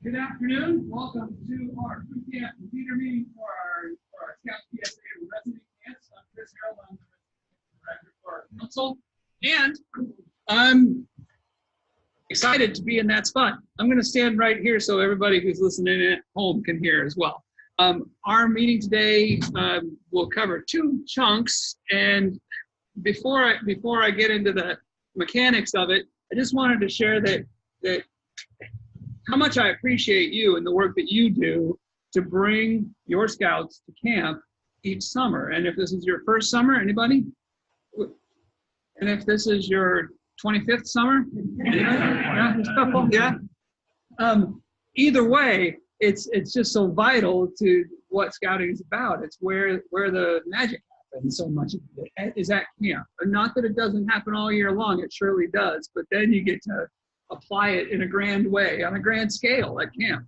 Good afternoon. Welcome to our boot camp leader meeting for our Scout PSA resident camps. I'm Chris Harold. I'm the director for our council, and I'm excited to be in that spot. I'm going to stand right here so everybody who's listening at home can hear as well. Our meeting today will cover two chunks, and before I get into the mechanics of it, I just wanted to share that how much I appreciate you and the work that you do to bring your scouts to camp each summer. And if this is your first summer, anybody? And if this is your 25th summer? Yeah. Either way, it's just so vital to what scouting is about. It's where the magic happens so much of it is at camp. And not that it doesn't happen all year long, it surely does, but then you get to apply it in a grand way, on a grand scale at camp.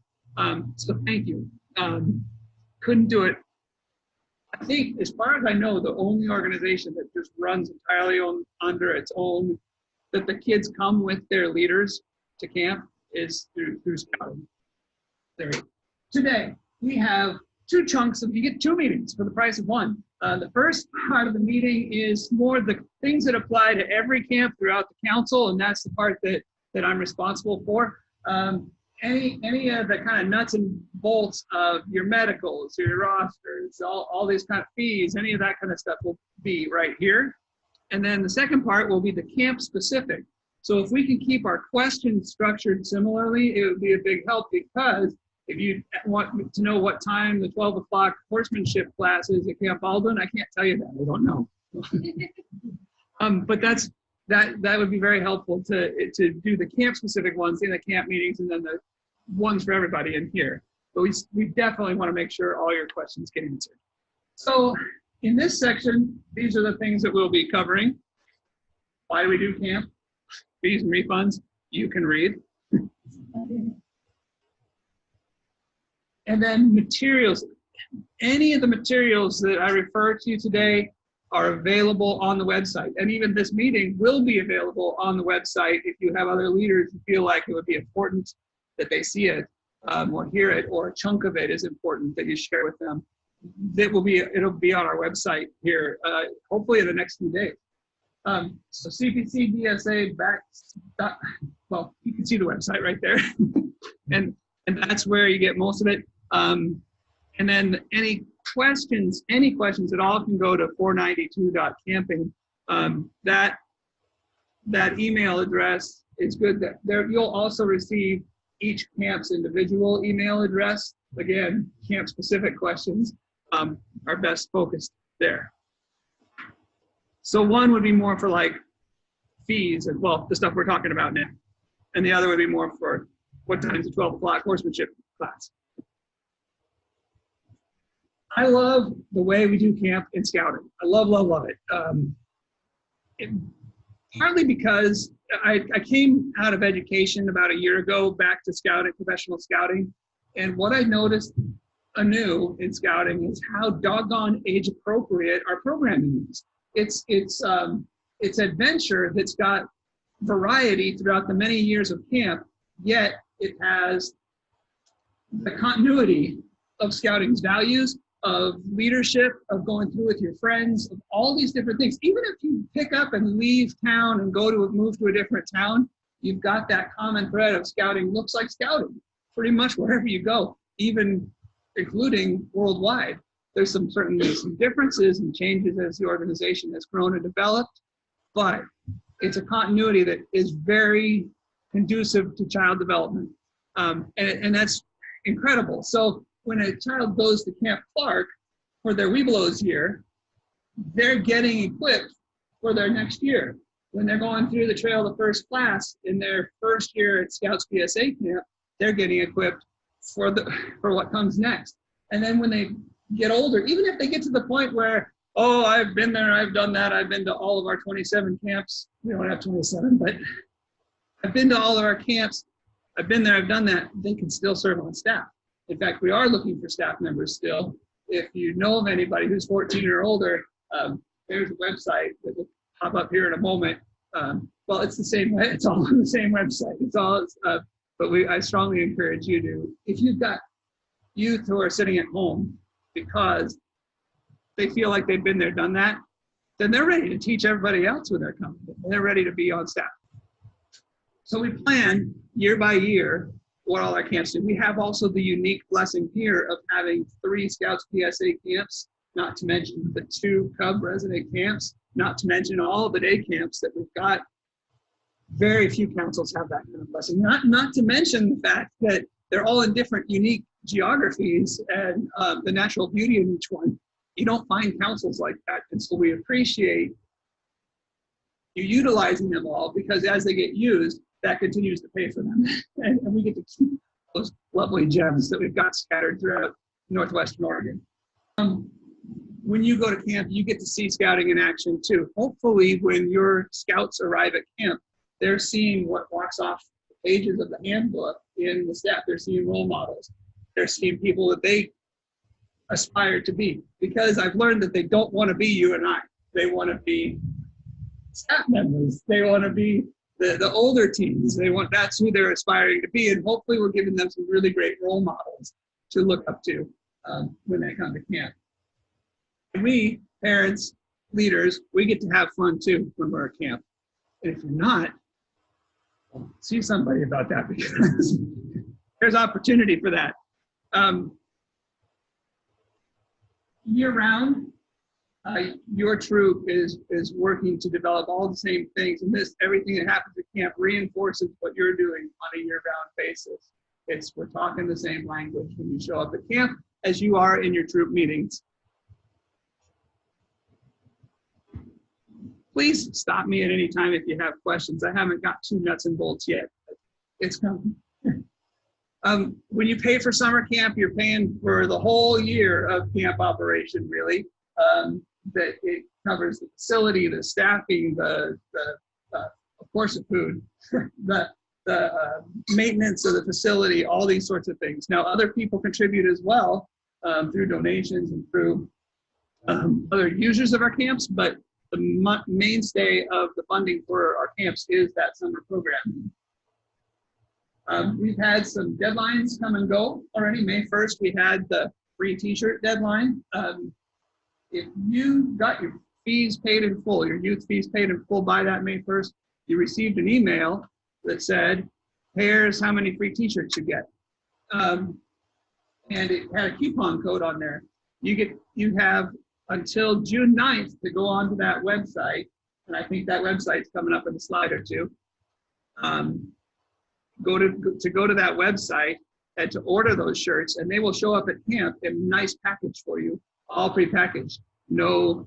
So thank you. Couldn't do it. I think, as far as I know, the only organization that just runs entirely under its own, that the kids come with their leaders to camp, is through scouting. Today, we have two chunks you get two meetings for the price of one. The first part of the meeting is more the things that apply to every camp throughout the council, and that's the part that I'm responsible for. Any of the kind of nuts and bolts of your medicals, your rosters, all these kind of fees, any of that kind of stuff will be right here. And then the second part will be the camp specific. So if we can keep our questions structured similarly, it would be a big help, because if you want to know what time the 12 o'clock horsemanship class is at Camp Alden, I can't tell you that, I don't know. But that would be very helpful to do the camp specific ones in the camp meetings, and then the ones for everybody in here. But we definitely want to make sure all your questions get answered. So in this section, these are the things that we'll be covering. Why do we do camp? Fees and refunds, you can read. And then materials. Any of the materials that I refer to today are available on the website. And even this meeting will be available on the website if you have other leaders who feel like it would be important that they see it or hear it, or a chunk of it is important that you share with them. It'll be on our website here, hopefully in the next few days. So CPC DSA well, you can see the website right there. and that's where you get most of it. And then any questions at all can go to 492.camping. That email address is good. That there you'll also receive each camp's individual email address. Again, camp specific questions are best focused there. So one would be more for like fees and, well, the stuff we're talking about now. And the other would be more for what time's the 12 o'clock horsemanship class. I love the way we do camp in scouting. I love it. Partly because I came out of education about a year ago back to scouting, professional scouting. And what I noticed anew in scouting is how doggone age appropriate our programming is. It's adventure that's got variety throughout the many years of camp, yet it has the continuity of scouting's values, of leadership, of going through with your friends, of all these different things. Even if you pick up and leave town and move to a different town, you've got that common thread of scouting looks like scouting pretty much wherever you go, even including worldwide. There's certainly some differences and changes as the organization has grown and developed, but it's a continuity that is very conducive to child development. And that's incredible. So when a child goes to Camp Clark for their Webelos year, they're getting equipped for their next year. When they're going through the trail of first class in their first year at Scouts PSA camp, they're getting equipped for what comes next. And then when they get older, even if they get to the point where, oh, I've been there, I've done that, I've been to all of our 27 camps. We don't have 27, but I've been to all of our camps. I've been there, I've done that. They can still serve on staff. In fact, we are looking for staff members still. If you know of anybody who's 14 or older, there's a website that will pop up here in a moment. Well, it's the same way. It's all on the same website. It's all, But I strongly encourage you to, if you've got youth who are sitting at home because they feel like they've been there, done that, then they're ready to teach everybody else when they're coming. They're ready to be on staff. So we plan year by year what all our camps do. We have also the unique blessing here of having 3 Scouts PSA camps, not to mention the 2 Cub resident camps, not to mention all of the day camps that we've got. Very few councils have that kind of blessing. Not to mention the fact that they're all in different unique geographies and the natural beauty in each one. You don't find councils like that. And so we appreciate you utilizing them all, because as they get used, that continues to pay for them. and we get to keep those lovely gems that we've got scattered throughout Northwestern Oregon. When you go to camp, you get to see scouting in action too. Hopefully when your scouts arrive at camp, they're seeing what walks off the pages of the handbook in the staff. They're seeing role models. They're seeing people that they aspire to be. Because I've learned that they don't want to be you and I. They want to be staff members. They want to be the older teens. That's who they're aspiring to be. And hopefully we're giving them some really great role models to look up to when they come to camp. And we, parents, leaders, we get to have fun too when we're at camp. And if you're not, see somebody about that, because there's opportunity for that. Year round, your troop is working to develop all the same things, and everything that happens at camp reinforces what you're doing on a year-round basis. We're talking the same language when you show up at camp as you are in your troop meetings. Please stop me at any time if you have questions. I haven't got too nuts and bolts yet. It's coming. When you pay for summer camp, you're paying for the whole year of camp operation, really. That it covers the facility, the staffing, of course, the food, the maintenance of the facility, all these sorts of things. Now, other people contribute as well through donations and through other users of our camps, but the mainstay of the funding for our camps is that summer program. We've had some deadlines come and go already. May 1st, we had the free t-shirt deadline. If you got your fees paid in full, your youth fees paid in full by that May 1st, you received an email that said, here's how many free t-shirts you get. And it had a coupon code on there. You have until June 9th to go onto that website, and I think that website's coming up in a slide or two. Go to that website and to order those shirts, and they will show up at camp in a nice package for you, all prepackaged. No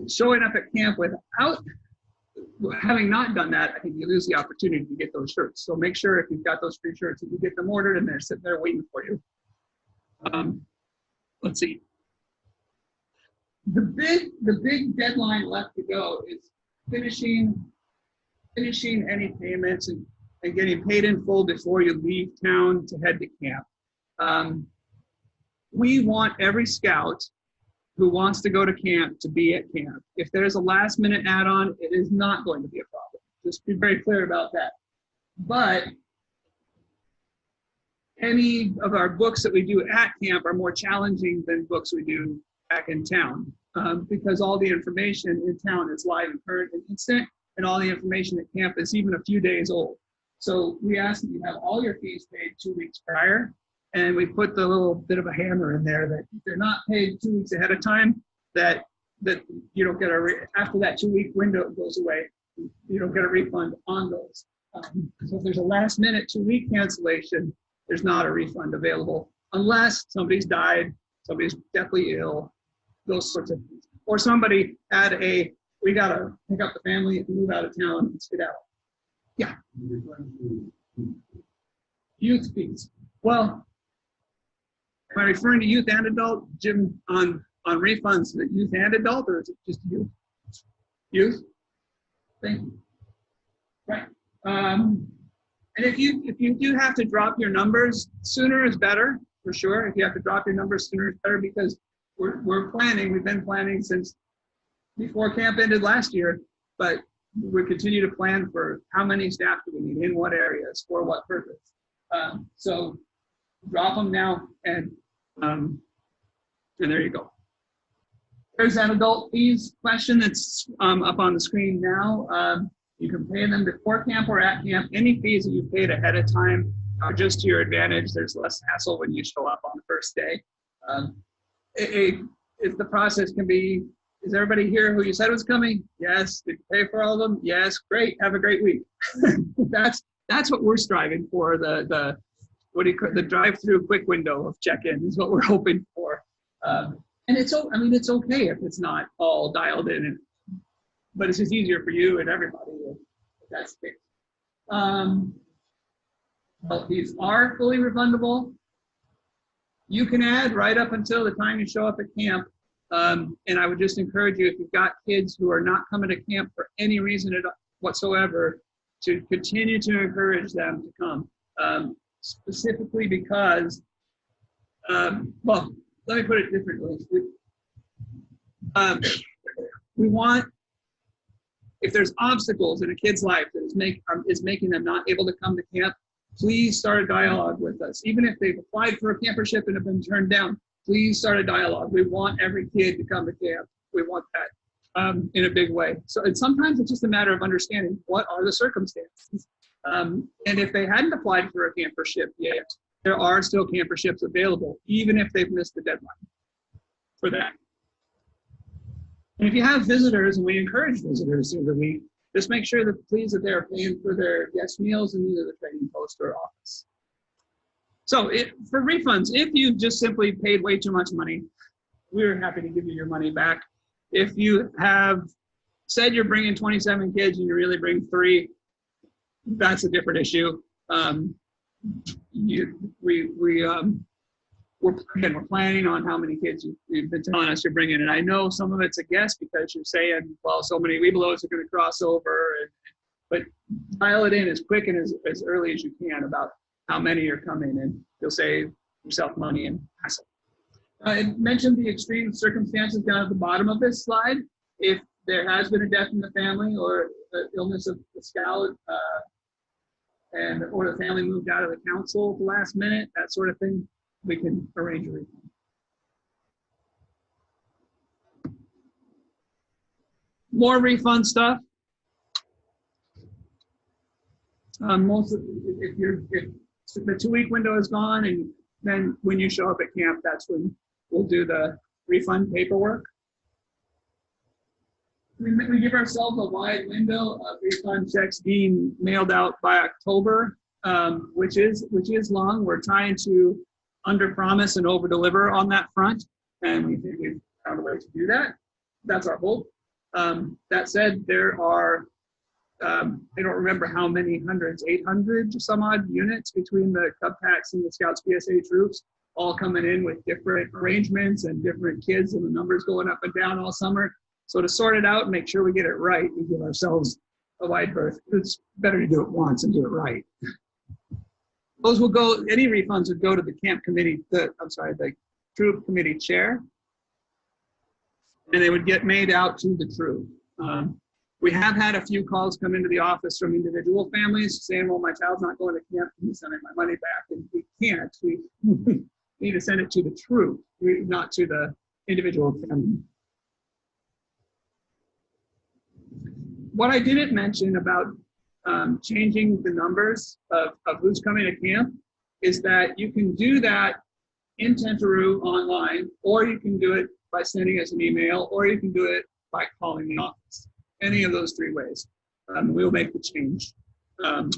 showing up at camp without having not done that, I think you lose the opportunity to get those shirts. So make sure if you've got those free shirts, that you get them ordered and they're sitting there waiting for you. Let's see. The big deadline left to go is finishing any payments and getting paid in full before you leave town to head to camp. We want every scout who wants to go to camp to be at camp. If there's a last minute add-on, it is not going to be a problem. Just be very clear about that. But any of our books that we do at camp are more challenging than books we do back in town, because all the information in town is live and current and instant, and all the information at camp is even a few days old. So we ask that you have all your fees paid 2 weeks prior, and we put the little bit of a hammer in there that if they're not paid 2 weeks ahead of time, that you don't get after that 2 week window goes away, you don't get a refund on those. So if there's a last minute 2 week cancellation, there's not a refund available unless somebody's died, somebody's deathly ill, those sorts of things. Or somebody had we gotta pick up the family and move out of town and get out. Yeah. Youth fees. Well, am I referring to youth and adult, Jim, on refunds, is it youth and adult, or is it just youth? Youth? Thank you. Right. And if you do have to drop your numbers, sooner is better, for sure. If you have to drop your numbers, sooner is better, because we've been planning since before camp ended last year, but we continue to plan for how many staff do we need, in what areas, for what purpose. So drop them now, and there you go. There's that adult fees question that's up on the screen now. You can pay them before camp or at camp. Any fees that you've paid ahead of time are just to your advantage. There's less hassle when you show up on the first day. If the process can be, is everybody here who you said was coming? Yes. Did you pay for all of them? Yes. Great. Have a great week. That's what we're striving for. The drive-through quick window of check-in is what we're hoping for. And it's okay if it's not all dialed in, but it's just easier for you and everybody if that's the case. Well, these are fully refundable. You can add right up until the time you show up at camp. And I would just encourage you, if you've got kids who are not coming to camp for any reason whatsoever, to continue to encourage them to come. Specifically because, well, let me put it differently. We want, if there's obstacles in a kid's life that is making them not able to come to camp, please start a dialogue with us. Even if they've applied for a campership and have been turned down, please start a dialogue. We want every kid to come to camp. We want that in a big way. So, and sometimes it's just a matter of understanding what are the circumstances. And if they hadn't applied for a campership yet, there are still camperships available, even if they've missed the deadline for that. And if you have visitors, and we encourage visitors through the week, just make sure that please that they're paying for their guest meals in either the training post or office. So for refunds, if you just simply paid way too much money, we're happy to give you your money back. If you have said you're bringing 27 kids and you really bring 3, that's a different issue. We're planning on how many kids you've been telling us you're bringing, and I know some of it's a guess because you're saying, well, so many Webelos are going to cross over, but dial it in as quick and as early as you can about how many are coming, and you'll save yourself money and hassle. I mentioned the extreme circumstances down at the bottom of this slide. If there has been a death in the family or the illness of the scout, or the family moved out of the council at the last minute, that sort of thing, we can arrange a refund. More refund stuff. If the 2-week window is gone, and then when you show up at camp, that's when we'll do the refund paperwork. We give ourselves a wide window of refund checks being mailed out by October, which is long. We're trying to under-promise and over-deliver on that front, and we think we've found a way to do that. That's our hope. That said, there are, I don't remember how many hundreds, 800 some odd units between the Cub Packs and the Scouts PSA troops, all coming in with different arrangements and different kids, and the numbers going up and down all summer. So to sort it out and make sure we get it right, we give ourselves a wide berth. It's better to do it once and do it right. Those will go, any refunds would go to the camp committee, the troop committee chair, and they would get made out to the troop. We have had a few calls come into the office from individual families saying, well, my child's not going to camp, can you send me my money back? And we can't. We need to send it to the troop, not to the individual family. What I didn't mention about changing the numbers of who's coming to camp is that you can do that in Tentaroo online, or you can do it by sending us an email, or you can do it by calling the office. Any of those 3 ways. We'll make the change. The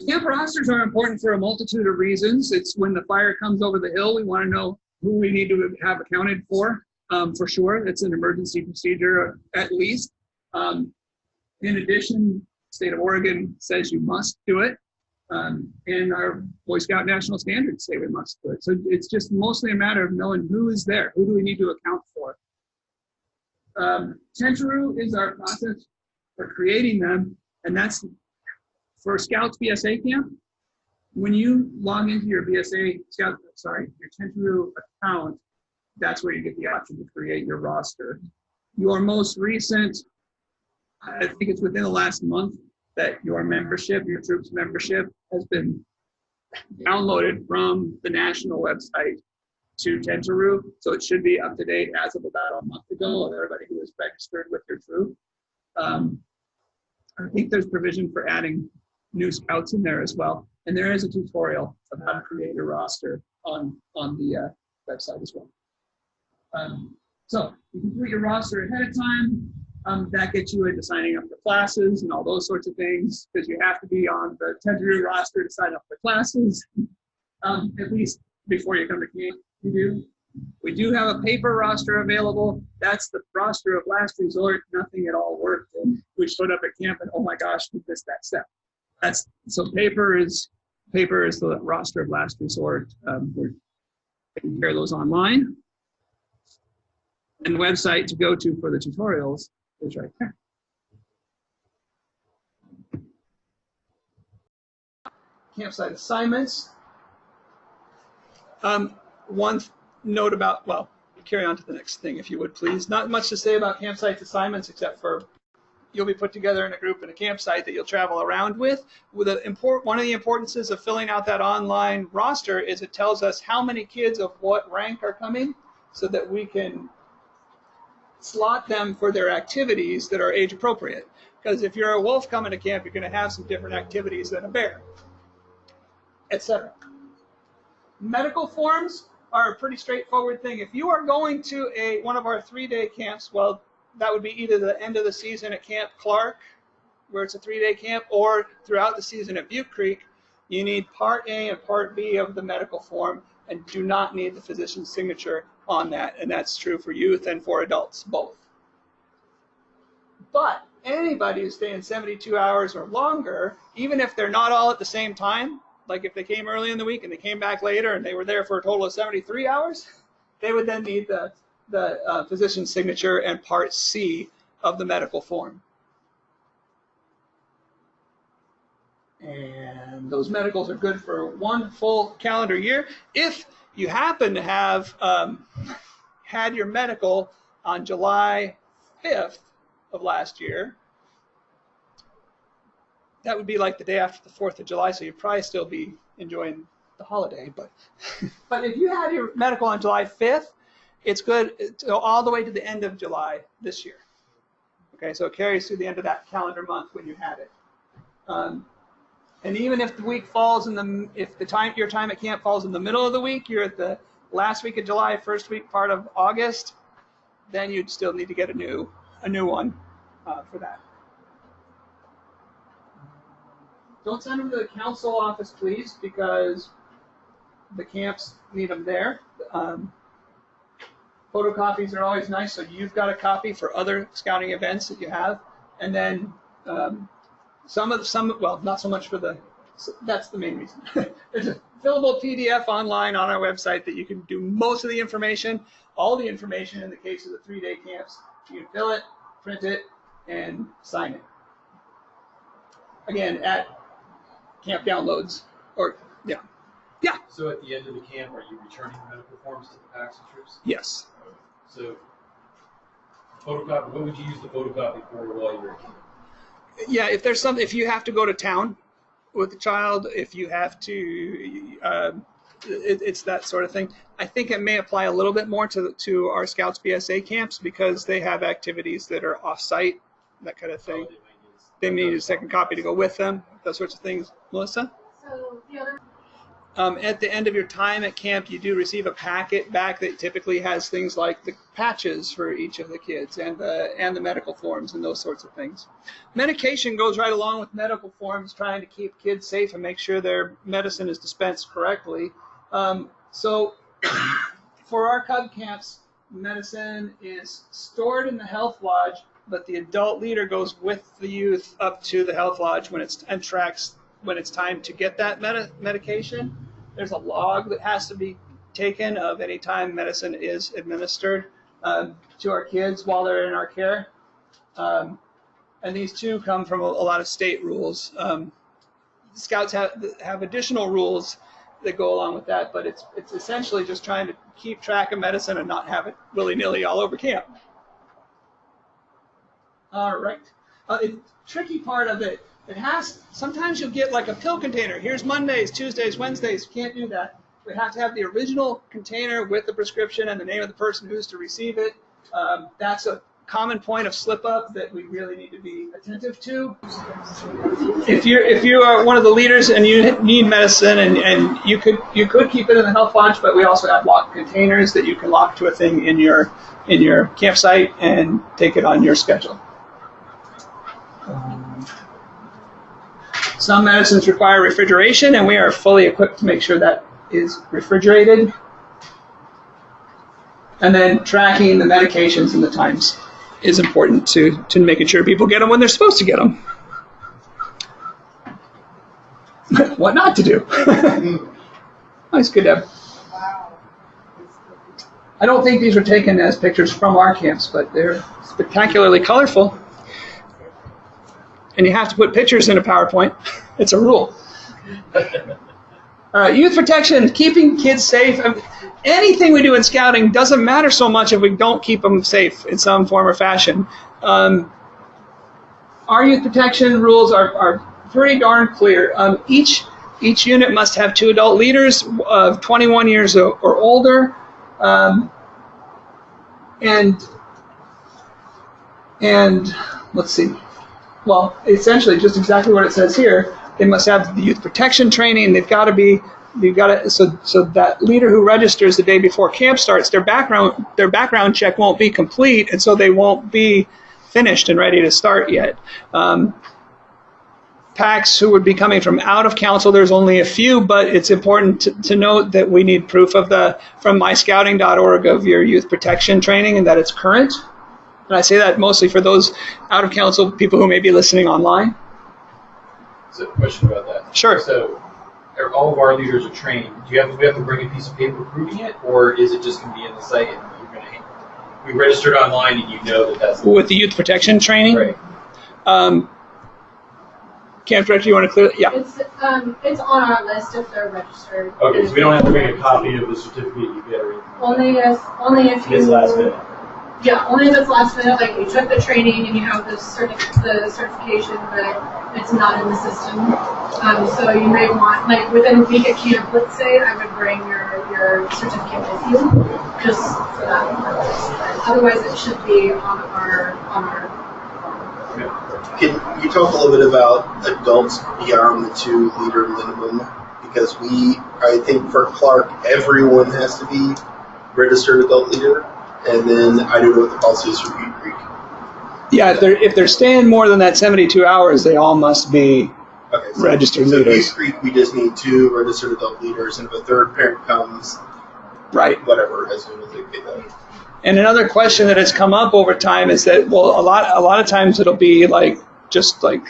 camp rosters are important for a multitude of reasons. It's when the fire comes over the hill, we want to know who we need to have accounted for sure. It's an emergency procedure at least. In addition, the state of Oregon says you must do it. And our Boy Scout national standards say we must do it. So it's just mostly a matter of knowing who is there, who do we need to account for. Tentaroo is our process for creating them, and that's for Scouts BSA camp. When you log into your your Tentaroo account, that's where you get the option to create your roster. your most recent, I think it's within the last month, that your membership, your troops membership, has been downloaded from the national website to Tentaroo. So it should be up to date as of about a month ago of everybody who is registered with your troop. I think there's provision for adding new scouts in there as well. And there is a tutorial of how to create a roster on the website as well. So you can put your roster ahead of time. That gets you into signing up for classes and all those sorts of things, because you have to be on the Tentaroo roster to sign up for classes, at least before you come to camp. You do. We do have a paper roster available. That's the roster of last resort. Nothing at all worked. And we showed up at camp and, oh my gosh, we missed that step. So paper is the roster of last resort. We're taking care of those online. And the website to go to for the tutorials is right there. Campsite assignments. One note about, well, carry on to the next thing if you would please. Not much to say about campsite assignments except for you'll be put together in a group in a campsite that you'll travel around with. One of the importances of filling out that online roster is it tells us how many kids of what rank are coming so that we can slot them for their activities that are age appropriate. Because if you're a wolf coming to camp, you're going to have some different activities than a bear, etc. Medical forms are a pretty straightforward thing. If you are going to one of our 3-day camps, well, that would be either the end of the season at Camp Clark, where it's a 3-day camp, or throughout the season at Butte Creek, you need Part A and Part B of the medical form and do not need the physician's signature on that. And that's true for youth and for adults, both. But anybody who's staying 72 hours or longer, even if they're not all at the same time, like if they came early in the week and they came back later and they were there for a total of 73 hours, they would then need the physician's signature and Part C of the medical form. And those medicals are good for 1 full calendar year. If you happen to have had your medical on July 5th of last year, that would be like the day after the 4th of July, so you'd probably still be enjoying the holiday. But if you had your medical on July 5th, it's good all the way to the end of July this year. Okay, so it carries through the end of that calendar month when you had it. And even if the week falls your time at camp falls in the middle of the week, you're at the last week of July, first week part of August, then you'd still need to get a new one for that. Don't send them to the council office, please, because the camps need them there. Photocopies are always nice, so you've got a copy for other scouting events that you have. And then well, not so much for that's the main reason. There's a fillable PDF online on our website that you can do most of the information, all the information in the case of the 3-day camps. You can fill it, print it, and sign it. Again, at camp downloads, or yeah. So at the end of the camp, are you returning medical forms to the packs and troops? Yes. So photocopy. What would you use the photocopy for while you're at camp? Yeah, if you have to go to town with the child, if you have to, it's that sort of thing. I think it may apply a little bit more to our Scouts BSA camps because they have activities that are off-site, that kind of thing. They may need a second copy to go with them, those sorts of things. Melissa? So the other. At the end of your time at camp, you do receive a packet back that typically has things like the patches for each of the kids and the medical forms and those sorts of things. Medication goes right along with medical forms, trying to keep kids safe and make sure their medicine is dispensed correctly. So for our Cub camps, medicine is stored in the health lodge, but the adult leader goes with the youth up to the health lodge and tracks when it's time to get that medication. There's a log that has to be taken of any time medicine is administered to our kids while they're in our care. And these two come from a lot of state rules. Scouts have additional rules that go along with that, but it's essentially just trying to keep track of medicine and not have it willy-nilly all over camp. All right. The tricky part of it, sometimes you'll get like a pill container. Here's Mondays, Tuesdays, Wednesdays. You can't do that. We have to have the original container with the prescription and the name of the person who's to receive it. That's a common point of slip up that we really need to be attentive to. If you are one of the leaders and you need medicine and you could keep it in the health lodge, but we also have locked containers that you can lock to a thing in your campsite and take it on your schedule. Some medicines require refrigeration, and we are fully equipped to make sure that is refrigerated. And then tracking the medications and the times is important to making sure people get them when they're supposed to get them. What not to do. Nice, good Deb. I don't think these were taken as pictures from our camps, but they're spectacularly colorful. And you have to put pictures in a PowerPoint. It's a rule. Youth protection, keeping kids safe. Anything we do in scouting doesn't matter so much if we don't keep them safe in some form or fashion. Our youth protection rules are pretty darn clear. Each unit must have 2 adult leaders of 21 years or older. And let's see. Well, essentially, just exactly what it says here. They must have the youth protection training. So that leader who registers the day before camp starts, their background check won't be complete, and so they won't be finished and ready to start yet. PACs who would be coming from out of council, there's only a few, but it's important to note that we need proof from myscouting.org of your youth protection training and that it's current. And I say that mostly for those out of council people who may be listening online. So, a question about that. Sure. So, all of our leaders are trained. Do we have to bring a piece of paper proving it, or is it just going to be in the site and we registered online and you know that's with the youth protection training? Right. Camp director, you want to clear? Yeah. It's on our list if they're registered. Okay, so we don't have to bring a copy of the certificate you get or anything. Only if you. It's last minute. Yeah, only if it's last minute, like you took the training and you have the certification, but it's not in the system. So you may want, like within a week at camp, let's say, I would bring your certificate with you, just for that purpose. But otherwise, it should be on our. Can you talk a little bit about adults beyond the 2 leader minimum? Because I think for Clark, everyone has to be registered adult leader. And then I don't know what the policy is for Butte Creek. Yeah, if they're staying more than that 72 hours, they all must be registered leaders. Butte Creek, we just need 2 registered adult leaders, and if a third parent comes, right, whatever, as soon as they get that. And another question that has come up over time is that, well, a lot of times it'll be just 2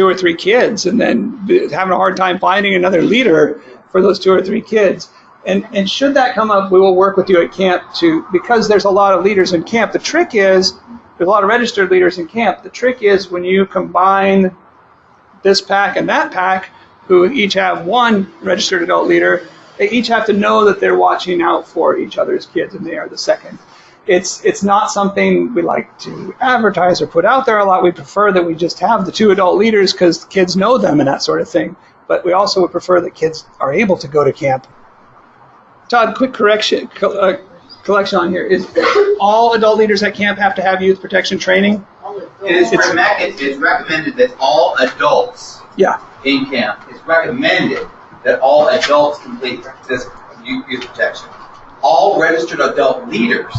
or 3 kids, and then having a hard time finding another leader for those 2 or 3 kids. And should that come up, we will work with you at camp because there's a lot of leaders in camp. The trick is, there's a lot of registered leaders in camp. The trick is when you combine this pack and that pack, who each have 1 registered adult leader, they each have to know that they're watching out for each other's kids and they are the second. It's not something we like to advertise or put out there a lot. We prefer that we just have the 2 adult leaders because kids know them and that sort of thing. But we also would prefer that kids are able to go to camp. Todd, quick collection on here. Is all adult leaders at camp have to have youth protection training? It's recommended that all adults in camp, it's recommended that all adults complete this youth protection. All registered adult leaders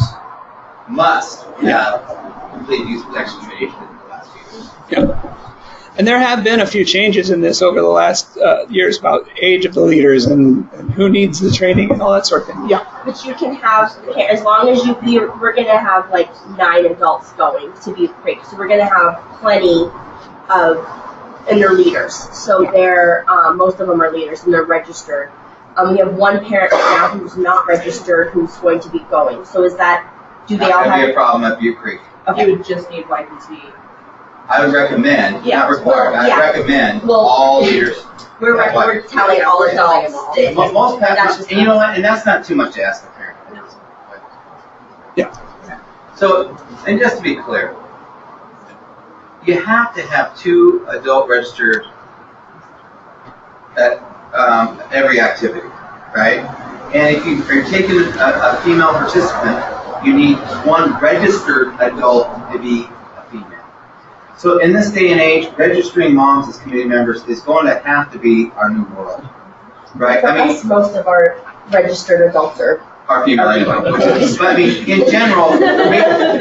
must have completed youth protection training in the last few years. Yep. And there have been a few changes in this over the last years about age of the leaders and who needs the training and all that sort of thing. Yeah. But you can have, as long as we're going to have 9 adults going to Butte Creek. So we're going to have plenty of, and they're leaders. So they're, most of them are leaders and they're registered. We have 1 parent right now who's not registered who's going to be going. So do they all have? Be a problem at Butte Creek. Okay. You would just need YPT. I would recommend, not required, I recommend all leaders. We're telling all adults. Most pastors, and you know what, and that's not too much to ask the parent. Yeah. So, and just to be clear, you have to have 2 adult registered at every activity, right? And if you're taking a female participant, you need 1 registered adult to be a female. So in this day and age, registering moms as community members is going to have to be our new world, right? For us, most of our registered adults are female anyway. But I mean, in general,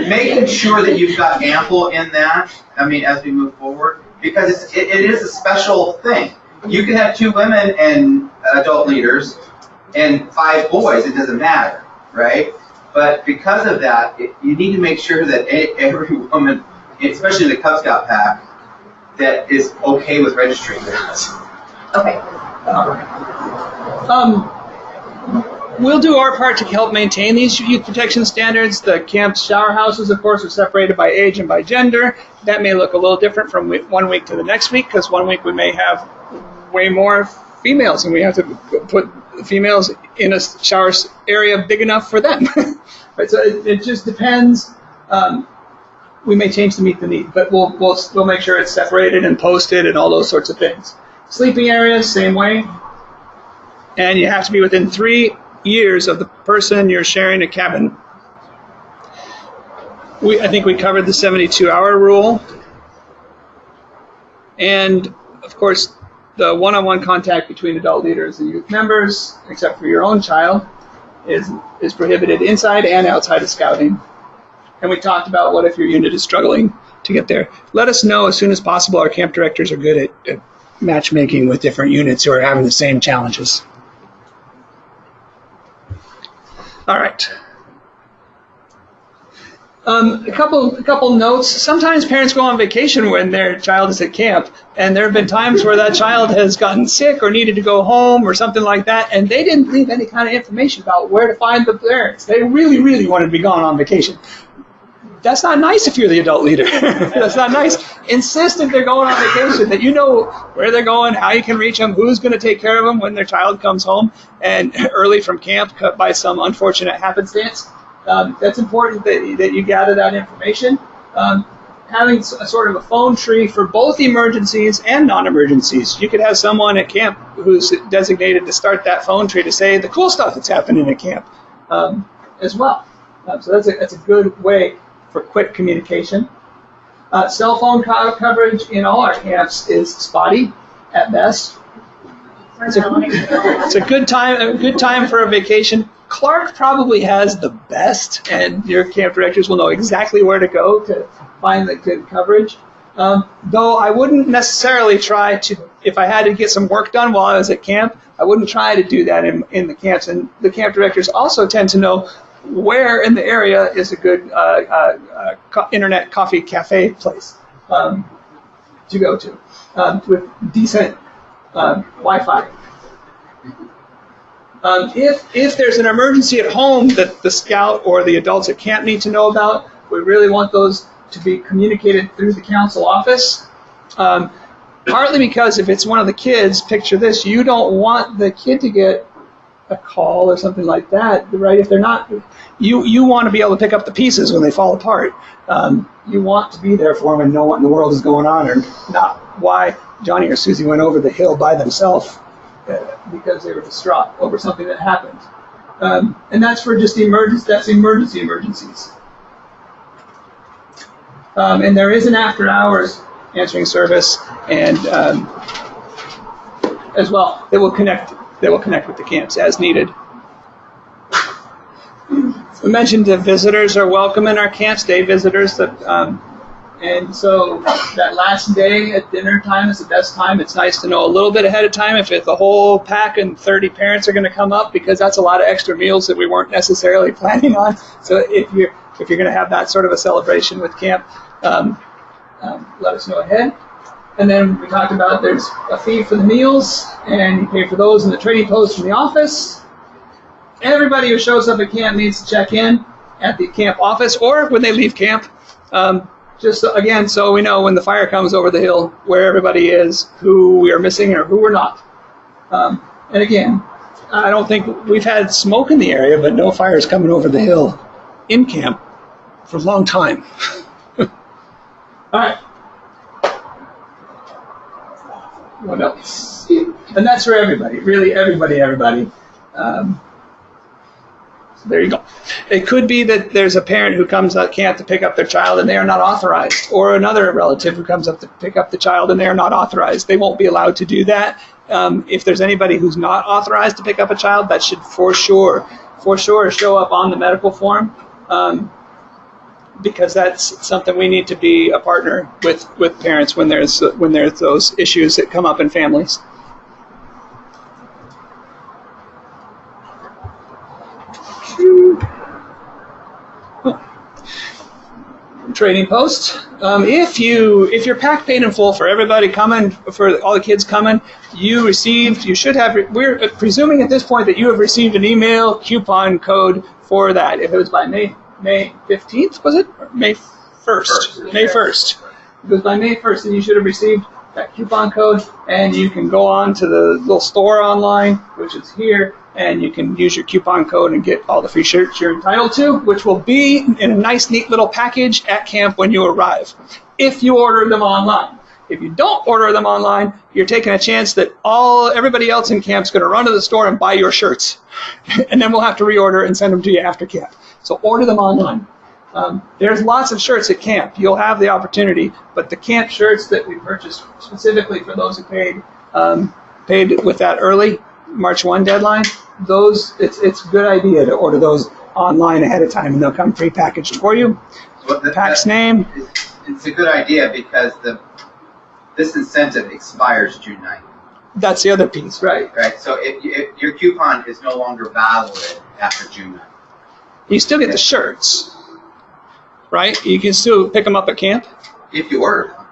making sure that you've got ample in that, I mean, as we move forward, because it is a special thing. You can have 2 women and adult leaders and 5 boys, it doesn't matter, right? But because of that, you need to make sure that every woman, especially the Cub Scout pack, that is okay with registering that. okay. We'll do our part to help maintain these youth protection standards. The camp shower houses, of course, are separated by age and by gender. That may look a little different from 1 week to the next week, because 1 week we may have way more females, and we have to put females in a shower area big enough for them. Right, so it just depends. We may change to meet the need, but we'll make sure it's separated and posted and all those sorts of things. Sleeping areas, same way. And you have to be within 3 years of the person you're sharing a cabin. I think we covered the 72-hour rule. And, of course, the one-on-one contact between adult leaders and youth members, except for your own child, is prohibited inside and outside of scouting. And we talked about what if your unit is struggling to get there. Let us know as soon as possible. Our camp directors are good at matchmaking with different units who are having the same challenges. All right. A couple notes. Sometimes parents go on vacation when their child is at camp, and there have been times where that child has gotten sick or needed to go home or something like that, and they didn't leave any kind of information about where to find the parents. They really, really wanted to be gone on vacation. That's not nice if you're the adult leader. That's not nice. Insist if they're going on vacation that you know where they're going, how you can reach them, who's going to take care of them when their child comes home and early from camp by some unfortunate happenstance. That's important that you gather that information. Having a sort of a phone tree for both emergencies and non-emergencies. You could have someone at camp who's designated to start that phone tree to say the cool stuff that's happening at camp as well. So that's a good way for quick communication. Cell phone coverage in all our camps is spotty at best. It's a good time for a vacation. Clark probably has the best, and your camp directors will know exactly where to go to find the good coverage. Though I wouldn't necessarily try to, if I had to get some work done while I was at camp, I wouldn't try to do that in the camps. And the camp directors also tend to know where in the area is a good internet coffee cafe place to go to with decent Wi-Fi. If there's an emergency at home that the scout or the adults at camp need to know about, we really want those to be communicated through the council office. Partly because if it's one of the kids, picture this, you don't want the kid to get a call or something like that, right? If they're not, you want to be able to pick up the pieces when they fall apart. You want to be there for them and know what in the world is going on, or not why Johnny or Susie went over the hill by themselves because they were distraught over something that happened. And that's for just emergencies. And there is an after hours answering service, and as well, they will connect with the camps as needed. We mentioned that visitors are welcome in our camps, day visitors. And so that last day at dinner time is the best time. It's nice to know a little bit ahead of time if the whole pack and 30 parents are going to come up, because that's a lot of extra meals that we weren't necessarily planning on. So if you're going to have that sort of a celebration with camp, let us know ahead. And then we talked about there's a fee for the meals, and you pay for those in the trading post from the office. Everybody who shows up at camp needs to check in at the camp office or when they leave camp. Just again, so we know when the fire comes over the hill where everybody is, who we are missing or who we're not. And again, I don't think we've had smoke in the area, but no fires coming over the hill in camp. for a long time. All right. What else? And that's for everybody, really everybody. So there you go. It could be that there's a parent who comes at camp to pick up their child and they are not authorized, or another relative who comes up to pick up the child and they are not authorized. They won't be allowed to do that. If there's anybody who's not authorized to pick up a child, that should for sure show up on the medical form, because that's something we need to be a partner with parents when there's those issues that come up in families. Training post. If you're pack paid in full for everybody coming, for all the kids coming, you should have. We're presuming at this point that you have received an email coupon code for that. If it was by May 15th, was it? Or May 1st? May 1st. If it was by May 1st, then you should have received that coupon code, and you can go on to the little store online, which is here, and you can use your coupon code and get all the free shirts you're entitled to, which will be in a nice, neat little package at camp when you arrive, if you order them online. If you don't order them online, you're taking a chance that everybody else in camp's going to run to the store and buy your shirts, and then we'll have to reorder and send them to you after camp. So order them online. There's lots of shirts at camp. You'll have the opportunity, but the camp shirts that we purchased specifically for those who paid with that early March 1 deadline, it's a good idea to order those online ahead of time, and they'll come pre-packaged for you. Well, Pack's name. It's a good idea because this incentive expires June 9th. That's the other piece, right? Right. So if your coupon is no longer valid after June 9th. You still get the shirts, right? You can still pick them up at camp. If you order them.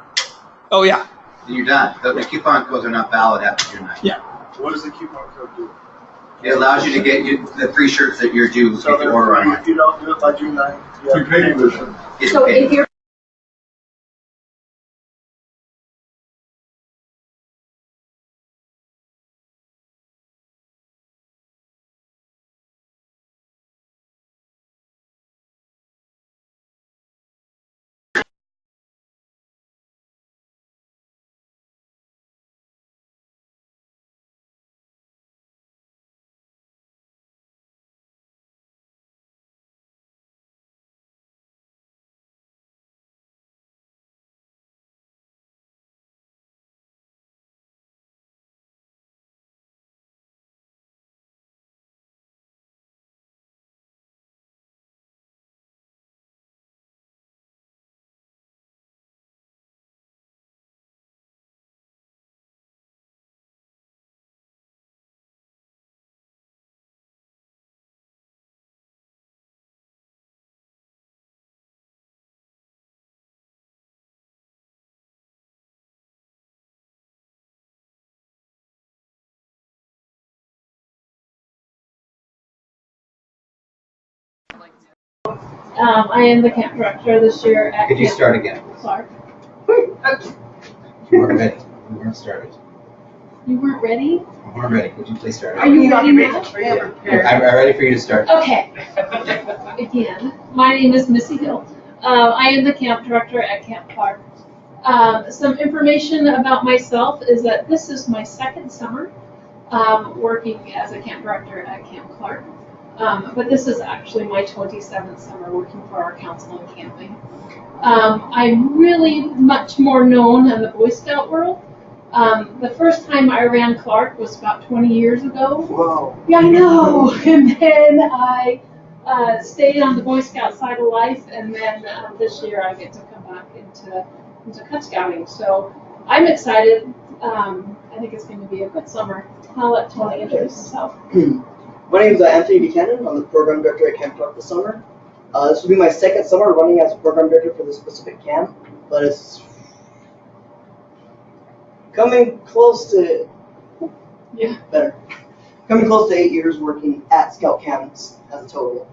Oh, yeah. Then you're done. The coupon codes are not valid after June 9th. Yeah. What does the coupon code do? It allows you to get the free shirts that you're due if you order online. If you don't do it by June 9th, you have to pay version. So if you're I am the camp director this year at Could you Camp start again? Clark. We weren't ready. We weren't started. You weren't ready? We weren't ready. Could you please start Are again? you ready now? I'm ready for you to start. Okay. Again, my name is Missy Hills. I am the camp director at Camp Clark. Some information about myself is that this is my second summer working as a camp director at Camp Clark. But this is actually my 27th summer working for our council and camping. I'm really much more known in the Boy Scout world. The first time I ran Clark was about 20 years ago. Wow. Yeah, I know. And then I stayed on the Boy Scout side of life, and then this year I get to come back into Cub Scouting. So I'm excited. I think it's going to be a good summer. I'll let Tony introduce himself. My name is Anthony Buchanan. I'm the program director at Camp Clark this summer. This will be my second summer running as a program director for this specific camp, but it's coming close to coming close to 8 years working at Scout camps as a total.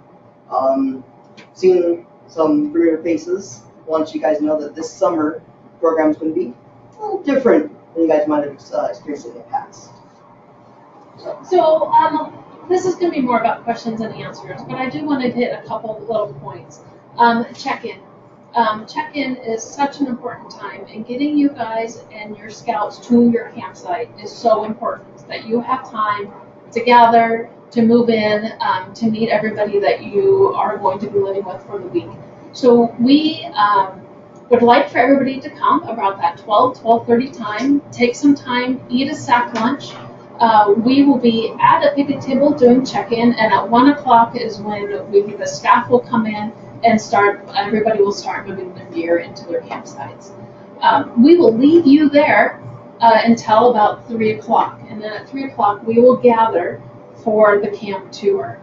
Seeing some familiar faces. I want you guys to know that this summer the program is going to be a little different than you guys might have experienced in the past. So this is going to be more about questions and answers, but I do want to hit a couple little points. Check-in. Check-in is such an important time, and getting you guys and your scouts to your campsite is so important that you have time to gather, to move in, to meet everybody that you are going to be living with for the week. So we would like for everybody to come about that 12:30 time, take some time, eat a sack lunch. We will be at a picnic table doing check-in, and at 1 o'clock is when the staff will come in and everybody will start moving their gear into their campsites. We will leave you there until about 3 o'clock, and then at 3 o'clock we will gather for the camp tour.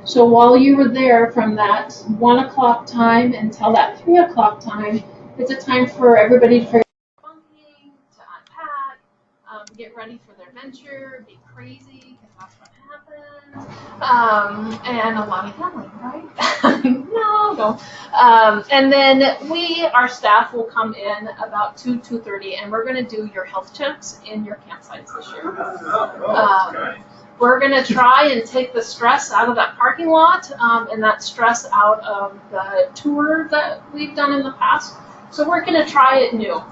So while you were there from that 1 o'clock time until that 3 o'clock time, it's a time for everybody to figure out bunking, to unpack, get ready for their venture, be crazy, because that's what happens, and a lot of yelling, right? No. And then our staff will come in about 2:30, and we're going to do your health checks in your campsites this year. We're going to try and take the stress out of that parking lot and that stress out of the tour that we've done in the past. So we're going to try it new.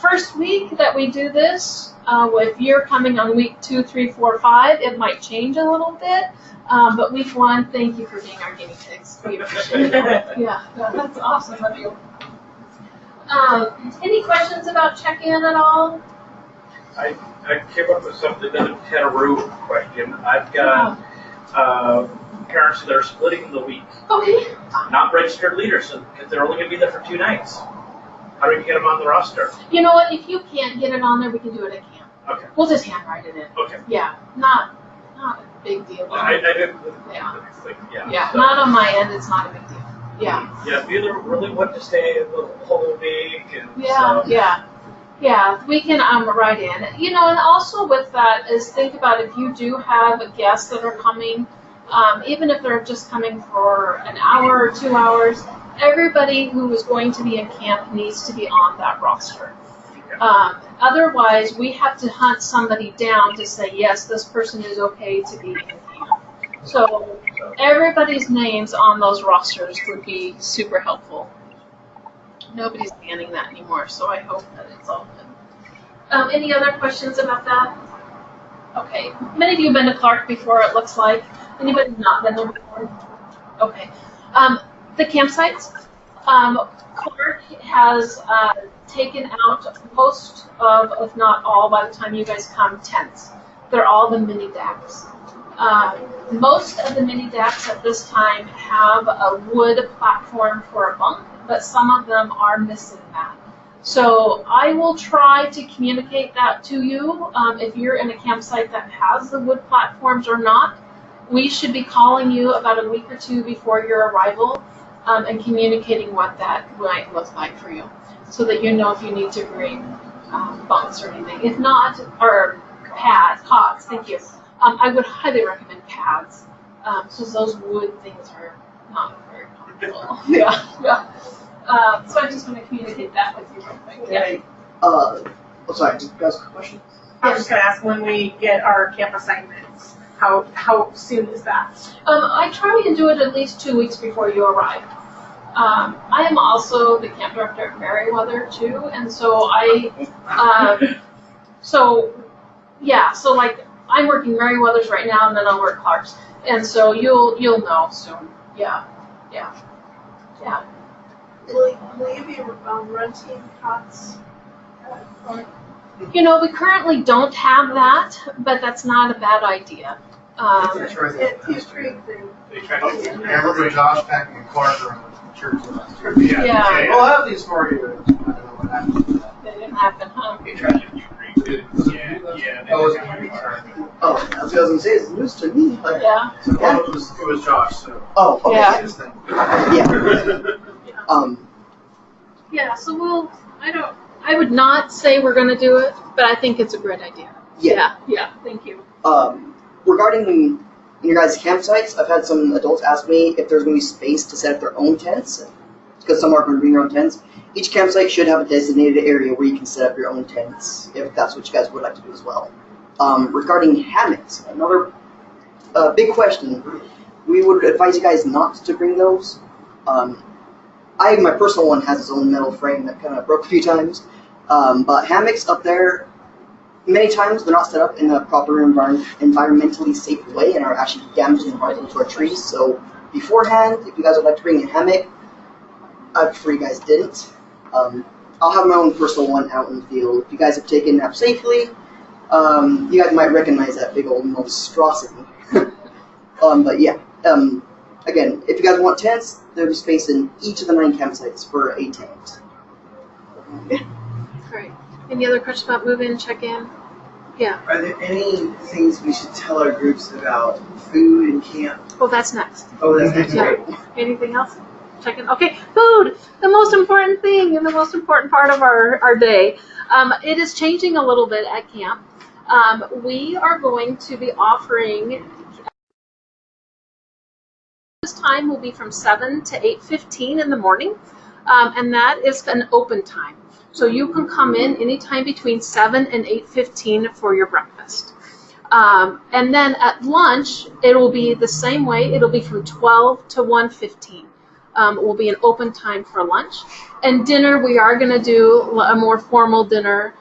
First week that we do this, if you're coming on week 2, 3, 4, 5, it might change a little bit. But week 1, thank you for being our guinea pigs. We appreciate it. Yeah, that's awesome of you. Any questions about check-in at all? I came up with something that had a root question. I've got parents that are splitting the week. Okay. Not registered leaders, because they're only going to be there for 2 nights. How do we get them on the roster? You know what? If you can't get it on there, we can do it at camp. Okay. We'll just handwrite it in. Okay. Yeah, not a big deal. I didn't. Yeah. So. Not on my end. It's not a big deal. Yeah. Yeah. If you really want to stay the whole week and Yeah, we can write in. And also with that is think about if you do have guests that are coming, even if they're just coming for an hour or 2 hours, everybody who is going to be in camp needs to be on that roster. Otherwise, we have to hunt somebody down to say, yes, this person is okay to be in camp. So everybody's names on those rosters would be super helpful. Nobody's banning that anymore, so I hope that it's all good. Any other questions about that? Okay. Many of you have been to Clark before, it looks like. Anybody not been there before? Okay. The campsites. Clark has taken out most of, if not all, by the time you guys come, tents. They're all the mini decks. Most of the mini decks at this time have a wood platform for a bunk, but some of them are missing that. So I will try to communicate that to you. If you're in a campsite that has the wood platforms or not, we should be calling you about a week or 2 before your arrival and communicating what that might look like for you, so that you know if you need to bring bunks or anything. If not, or cots, thank you. I would highly recommend pads, because those wood things are not very comfortable. Yeah. So I just want to communicate that with you real quick. Yeah. Sorry, did you guys have a question? I was just going to ask, when we get our camp assignments, how soon is that? I try and do it at least 2 weeks before you arrive. I am also the camp director at Merriweather too, and so so like I'm working Merriweather's right now, and then I'll work Clark's, and so you'll know soon. Yeah. Will you be renting cots? We currently don't have that, but that's not a bad idea. He's trying to. I remember Josh packing a Clark around the church last year. Yeah. Well, I have these for you. I don't know what happened to that. It didn't happen, huh? They tried to Yeah. Oh, was it? Oh, I was going to say, it's news to me. Like, Yeah. Well, it was Josh, so. Oh, okay. Yeah. His thing. Yeah. Yeah, so I would not say we're going to do it, but I think it's a great idea. Yeah, thank you. Regarding your guys' campsites, I've had some adults ask me if there's going to be space to set up their own tents, because some aren't going to bring their own tents. Each campsite should have a designated area where you can set up your own tents, if that's what you guys would like to do as well. Regarding hammocks, another big question. We would advise you guys not to bring those. My personal one has its own metal frame that kind of broke a few times. But hammocks up there, many times they're not set up in a proper environmentally safe way and are actually damaging the harmful to our trees. So beforehand, if you guys would like to bring a hammock, I prefer you guys didn't. I'll have my own personal one out in the field. If you guys have taken naps safely, you guys might recognize that big old monstrosity. But yeah, again, if you guys want tents, there'll be space in each of the 9 campsites for a tent. Great. Any other questions about move-in, check-in? Yeah. Are there any things we should tell our groups about food and camp? Oh, that's next. Oh, that's next. Yeah. Anything else? Check-in. Okay, food, the most important thing and the most important part of our day. It is changing a little bit at camp. We are going to be offering, this time will be from 7 to 8:15 in the morning, and that is an open time. So you can come in anytime between 7 and 8:15 for your breakfast. And then at lunch, it will be the same way. It'll be from 12 to 1:15. It will be an open time for lunch. And dinner, we are going to do a more formal dinner.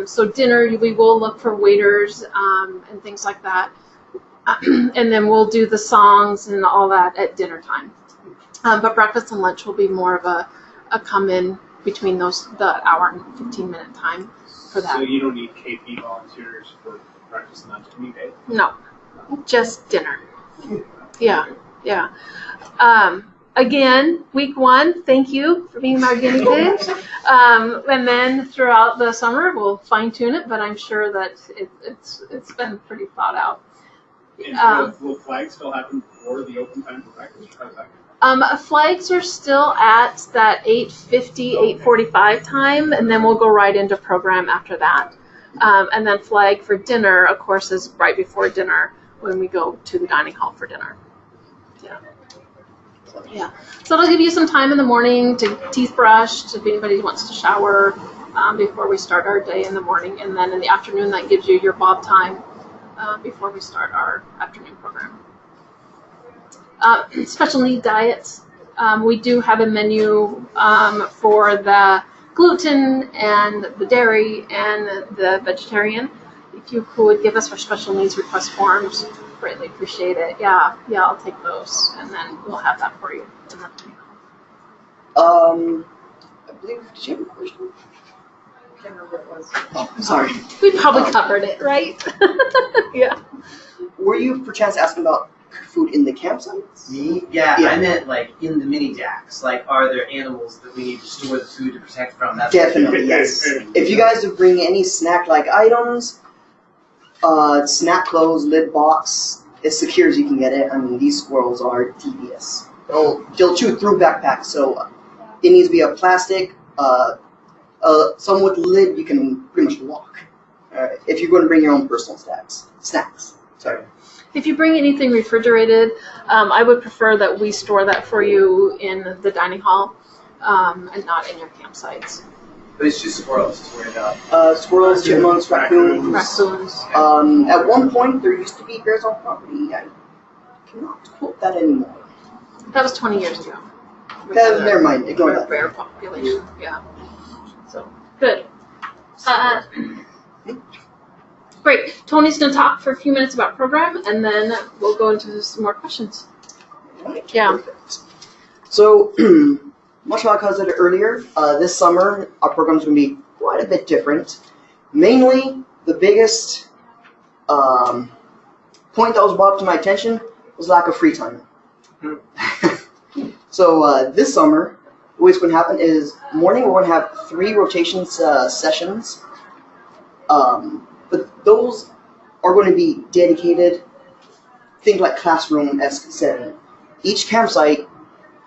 So dinner, we will look for waiters and things like that. And then we'll do the songs and all that at dinner time. But breakfast and lunch will be more of a come in between the hour and 15-minute time for that. So you don't need KP volunteers for breakfast and lunch any day? No, just dinner. Yeah. Again, week 1, thank you for being my guinea pig. And then throughout the summer, we'll fine tune it, but I'm sure that it's been pretty thought out. And will flags still happen before the open time for breakfast? How does that go? Flags are still at that 8:50, 8:45 time, and then we'll go right into program after that. And then flag for dinner, of course, is right before dinner when we go to the dining hall for dinner. Yeah. So it'll give you some time in the morning to teeth brush, if anybody wants to shower before we start our day in the morning. And then in the afternoon, that gives you your bob time before we start our afternoon program. Special need diets. We do have a menu for the gluten and the dairy and the vegetarian. If you could give us our special needs request forms, greatly appreciate it. Yeah, I'll take those, and then we'll have that for you. I believe, did you have a question? I can't remember what it was. Oh, sorry. We probably covered it, right? Yeah. Were you perchance asking about food in the campsites? Me? Yeah, I meant like in the mini jacks. Like, are there animals that we need to store the food to protect from? That's Definitely, yes. If you guys would bring any snack-like items, snack clothes, lid box, as secure as you can get it. I mean, these squirrels are devious. They'll chew through backpacks, so it needs to be a plastic, some with lid you can pretty much lock. If you're going to bring your own personal snacks. Sorry. If you bring anything refrigerated, I would prefer that we store that for you in the dining hall and not in your campsites. But it's just squirrels to worry about. Squirrels, chipmunks, raccoons. Raccoons. At one point, there used to be bears on property. I cannot quote that anymore. That was 20 years ago. Never mind. Ignore that. Bear population. Yeah. So good. Great. Tony's going to talk for a few minutes about program, and then we'll go into some more questions. Right. Yeah. Perfect. So, much like I said earlier, this summer our program is going to be quite a bit different. Mainly, the biggest point that was brought up to my attention was lack of free time. So this summer, what's going to happen is morning we're going to have 3 rotation sessions. But those are going to be dedicated, think like classroom-esque setting. Each campsite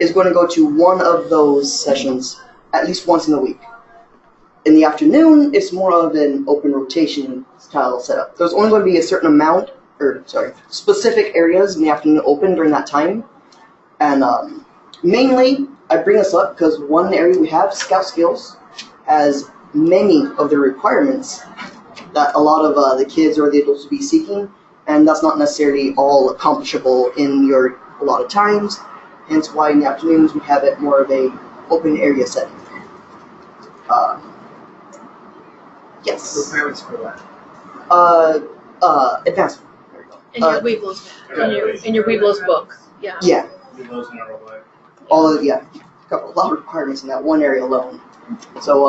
is going to go to one of those sessions at least once in the week. In the afternoon, it's more of an open rotation style setup. There's only going to be a certain amount, specific areas in the afternoon open during that time. And mainly, I bring this up because one area we have, Scout Skills, has many of the requirements that a lot of the kids or the adults will be seeking, and that's not necessarily all accomplishable in your allotted times. hence why in the afternoons we have it more of a open area setting. Yes. Requirements for what? Advanced. There we go. In your Weeblos, in your Weeblos book. Yeah. Yeah. Those in our way. Got a lot of requirements in that one area alone. So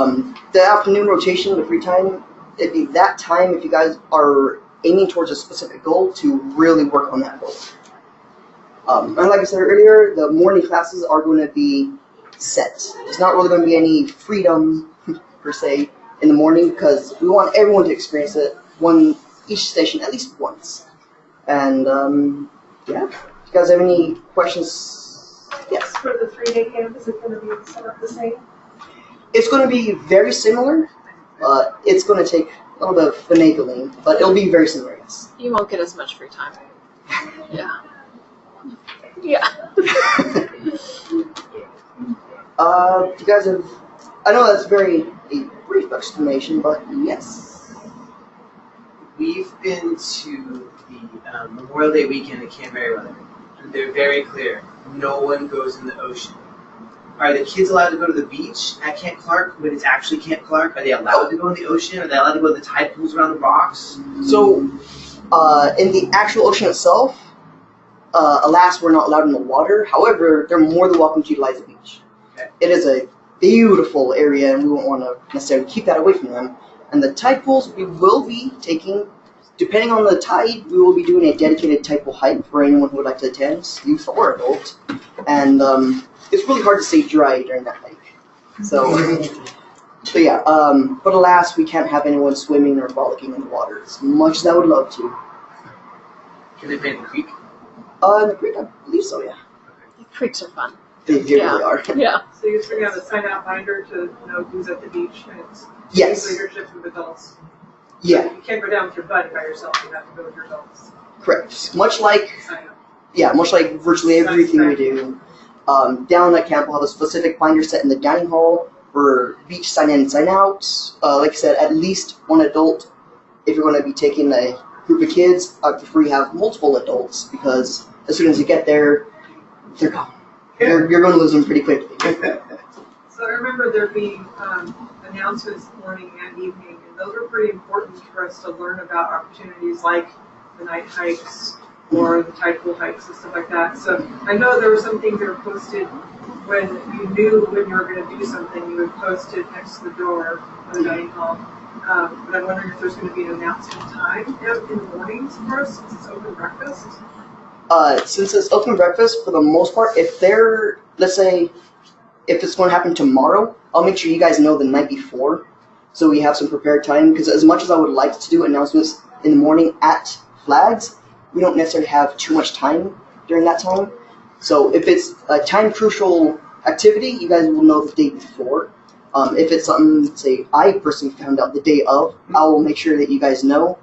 the afternoon rotation, the free time, it'd be that time if you guys are aiming towards a specific goal to really work on that goal. And like I said earlier, the morning classes are going to be set. There's not really going to be any freedom per se in the morning because we want everyone to experience it each station at least once. And yeah, if you guys have any questions? Yes. For the 3-day camp, is it going to be set up the same? It's going to be very similar. It's going to take a little bit of finagling, but it'll be very similar, yes. You won't get as much free time. Yeah. Yeah. You guys have... I know that's a brief explanation, but yes. We've been to the Memorial Day weekend at Camp Meriwether, and they're very clear. No one goes in the ocean. Are the kids allowed to go to the beach at Camp Clark when it's actually Camp Clark? Are they allowed to go in the ocean? Are they allowed to go to the tide pools around the rocks? So, in the actual ocean itself, alas, we're not allowed in the water. However, they're more than welcome to utilize the beach. Okay. It is a beautiful area, and we won't want to necessarily keep that away from them. And the tide pools, we will be taking, depending on the tide, we will be doing a dedicated tide pool hike for anyone who would like to attend, youth or adult. And it's really hard to stay dry during that hike. So yeah, but alas, we can't have anyone swimming or frolicking in the water as much as I would love to. Can they play in the creek? In the creek, I believe so, yeah. The creeks are fun. They really are. Yeah. So you're going to have a sign-out binder to know who's at the beach, and it's Yes. leadership with adults. Yeah, You can't go down with your buddy by yourself. You have to go with your adults. correct. Much like Sign up. much like virtually everything we do. Down at camp, we'll have a specific binder set in the dining hall for beach sign in and sign out. Like I said, at least one adult. If you're going to be taking a group of kids, I prefer you have multiple adults because as soon as you get there, they're gone. You're going to lose them pretty quickly. So I remember there being announcements morning and evening, and those were pretty important for us to learn about opportunities like the night hikes or the tide pool hikes and stuff like that. So I know there were some things that were posted when you knew when you were going to do something, you would post it next to the door of the dining hall. But I'm wondering if there's going to be an announcement time in the mornings for us since it's open breakfast. Since it's open breakfast, for the most part, if they're, let's say, if it's going to happen tomorrow, I'll make sure you guys know the night before, so we have some prepared time, because as much as I would like to do announcements in the morning at flags, we don't necessarily have too much time during that time. So if it's a time-crucial activity, you guys will know the day before. If it's something, say, I personally found out the day of, I will make sure that you guys know.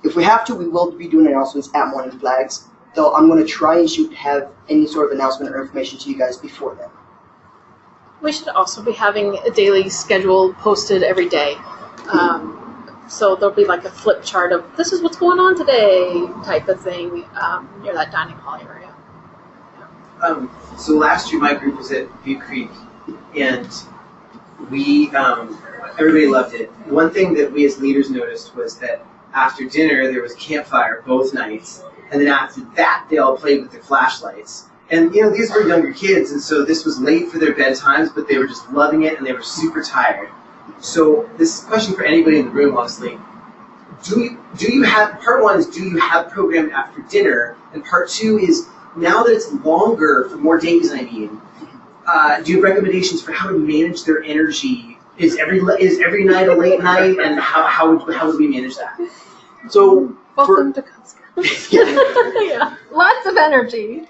If we have to, we will be doing announcements at morning flags, though I'm going to try and shoot to have any sort of announcement or information to you guys before then. We should also be having a daily schedule posted every day. So there'll be like a flip chart of this is what's going on today type of thing near that dining hall area. So last year my group was at Butte Creek, and we everybody loved it. One thing that we as leaders noticed was that after dinner there was a campfire both nights, and then after that they all played with their flashlights. And these were younger kids, and so this was late for their bedtimes, but they were just loving it and they were super tired. So this is a question for anybody in the room, honestly. Do you have, part one is, do you have programmed after dinner? And part two is, now that it's longer, for more days I mean, do you have recommendations for how to manage their energy? Is every night a late night, and how would we manage that? So Welcome to yeah. Lots of energy.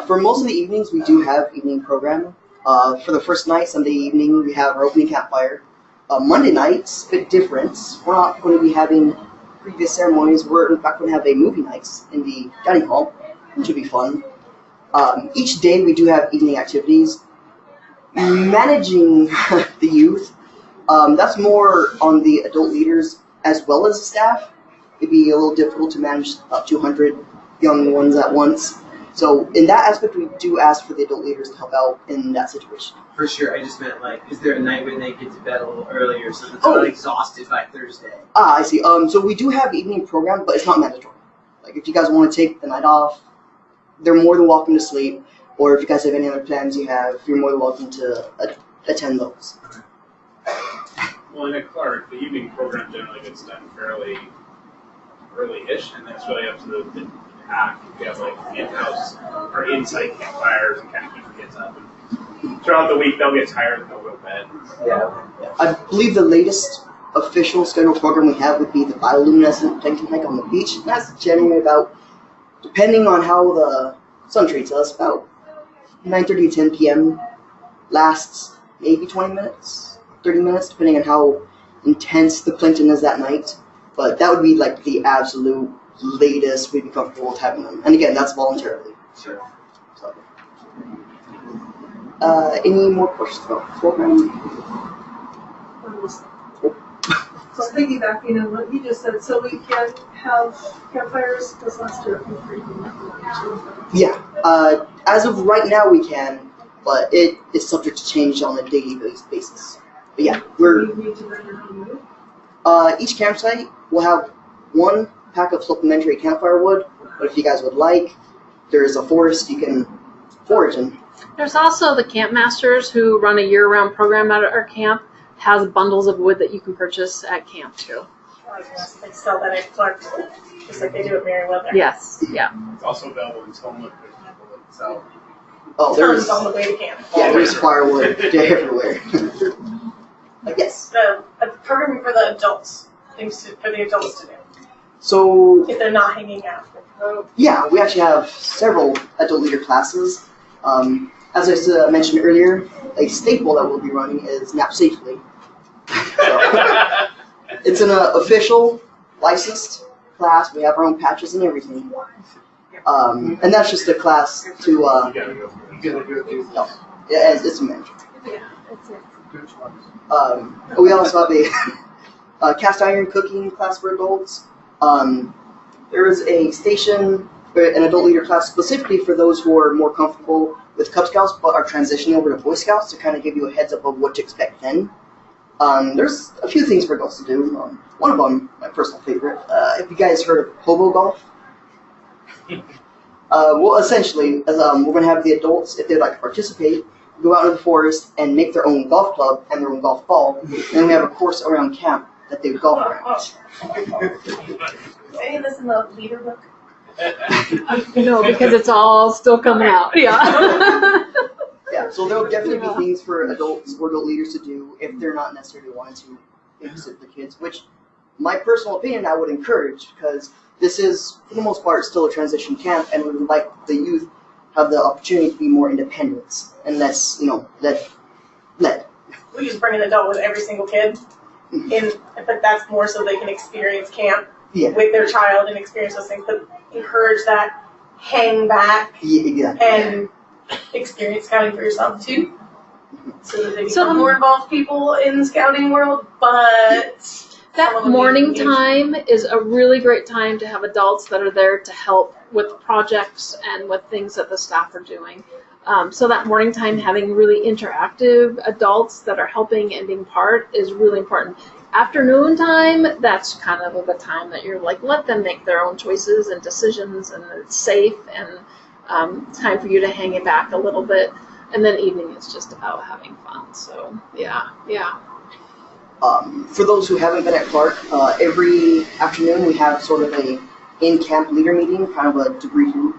For most of the evenings, we do have evening programming. For the first night, Sunday evening, we have our opening campfire. Monday nights, a bit different. We're not going to be having previous ceremonies. We're in fact going to have a movie nights in the dining hall, which will be fun. Each day we do have evening activities. Managing the youth, that's more on the adult leaders as well as the staff. It'd be a little difficult to manage about 200 young ones at once. So in that aspect, we do ask for the adult leaders to help out in that situation. For sure. I just meant like, is there a night when they get to bed a little earlier so that they're not exhausted by Thursday? Ah, I see. So we do have evening program, but it's not mandatory. Like if you guys want to take the night off, they're more than welcome to sleep. Or if you guys have any other plans you have, you're more than welcome to attend those. Well, and at Clark, the evening program generally gets done fairly early-ish, and that's really up to the pack. We have like in-house or inside campfires and kind of keep the kids up. And throughout the week, they'll get tired and they'll go to bed. Yeah. I believe the latest official scheduled program we have would be the bioluminescent plankton hike on the beach. And that's generally about, depending on how the sun treats us, about 9:30 to 10 p.m. Lasts maybe 20 minutes, 30 minutes, depending on how intense the plankton is that night. But that would be like the absolute latest we'd be comfortable with having them. And again, that's voluntarily. Sure. So, any more questions about the program? So piggybacking on what you just said, so we can have campfires, because last year we freaking. Yeah, as of right now we can, but it is subject to change on a daily basis. But yeah, we're. We need to bring your own wood. Each campsite will have one pack of supplementary campfire wood, but if you guys would like, there is a forest you can forage in. There's also the camp masters who run a year-round program at our camp. Has bundles of wood that you can purchase at camp too. They sell that at Clark, just like they do at Merriweather. Yes, yeah. It's also available in Talmud for people that sell. Oh, there's on the way to camp. Yeah, there's firewood everywhere. Yes. A programming for the adults, things for the adults to do So if they're not hanging out. yeah, we actually have several adult leader classes. As I mentioned earlier, a staple that we'll be running is Nap Safely. So, it's an official, licensed class. We have our own patches and everything. And that's just a class to. You gotta go. No, yeah, it's a mandatory. We also have a cast iron cooking class for adults. There is a station, an adult leader class specifically for those who are more comfortable with Cub Scouts but are transitioning over to Boy Scouts to kind of give you a heads up of what to expect then. There's a few things for adults to do. One of them, my personal favorite, if you guys heard of hobo golf. Well, essentially, as, we're going to have the adults, if they'd like to participate, go out into the forest and make their own golf club and their own golf ball. And then we have a course around camp that they golf around. Is any of this in the leader book? No, because it's all still coming out. Yeah. Yeah, so there'll definitely be things for adults or adult leaders to do if they're not necessarily wanting to babysit the kids, which my personal opinion I would encourage, because this is, for the most part, still a transition camp, and we would like the youth have the opportunity to be more independent and less, led. We just bring an adult with every single kid, but that's more so they can experience camp with their child and experience those things, but encourage that hang back and experience scouting for yourself too, so that they become more involved people in the scouting world. But that morning time is a really great time to have adults that are there to help with projects and with things that the staff are doing. So that morning time, having really interactive adults that are helping and being part is really important. Afternoon time, that's kind of a time that you're like, let them make their own choices and decisions, and it's safe, and time for you to hang it back a little bit. And then evening is just about having fun. So yeah. For those who haven't been at Clark, every afternoon we have sort of a in-camp leader meeting, kind of a debriefing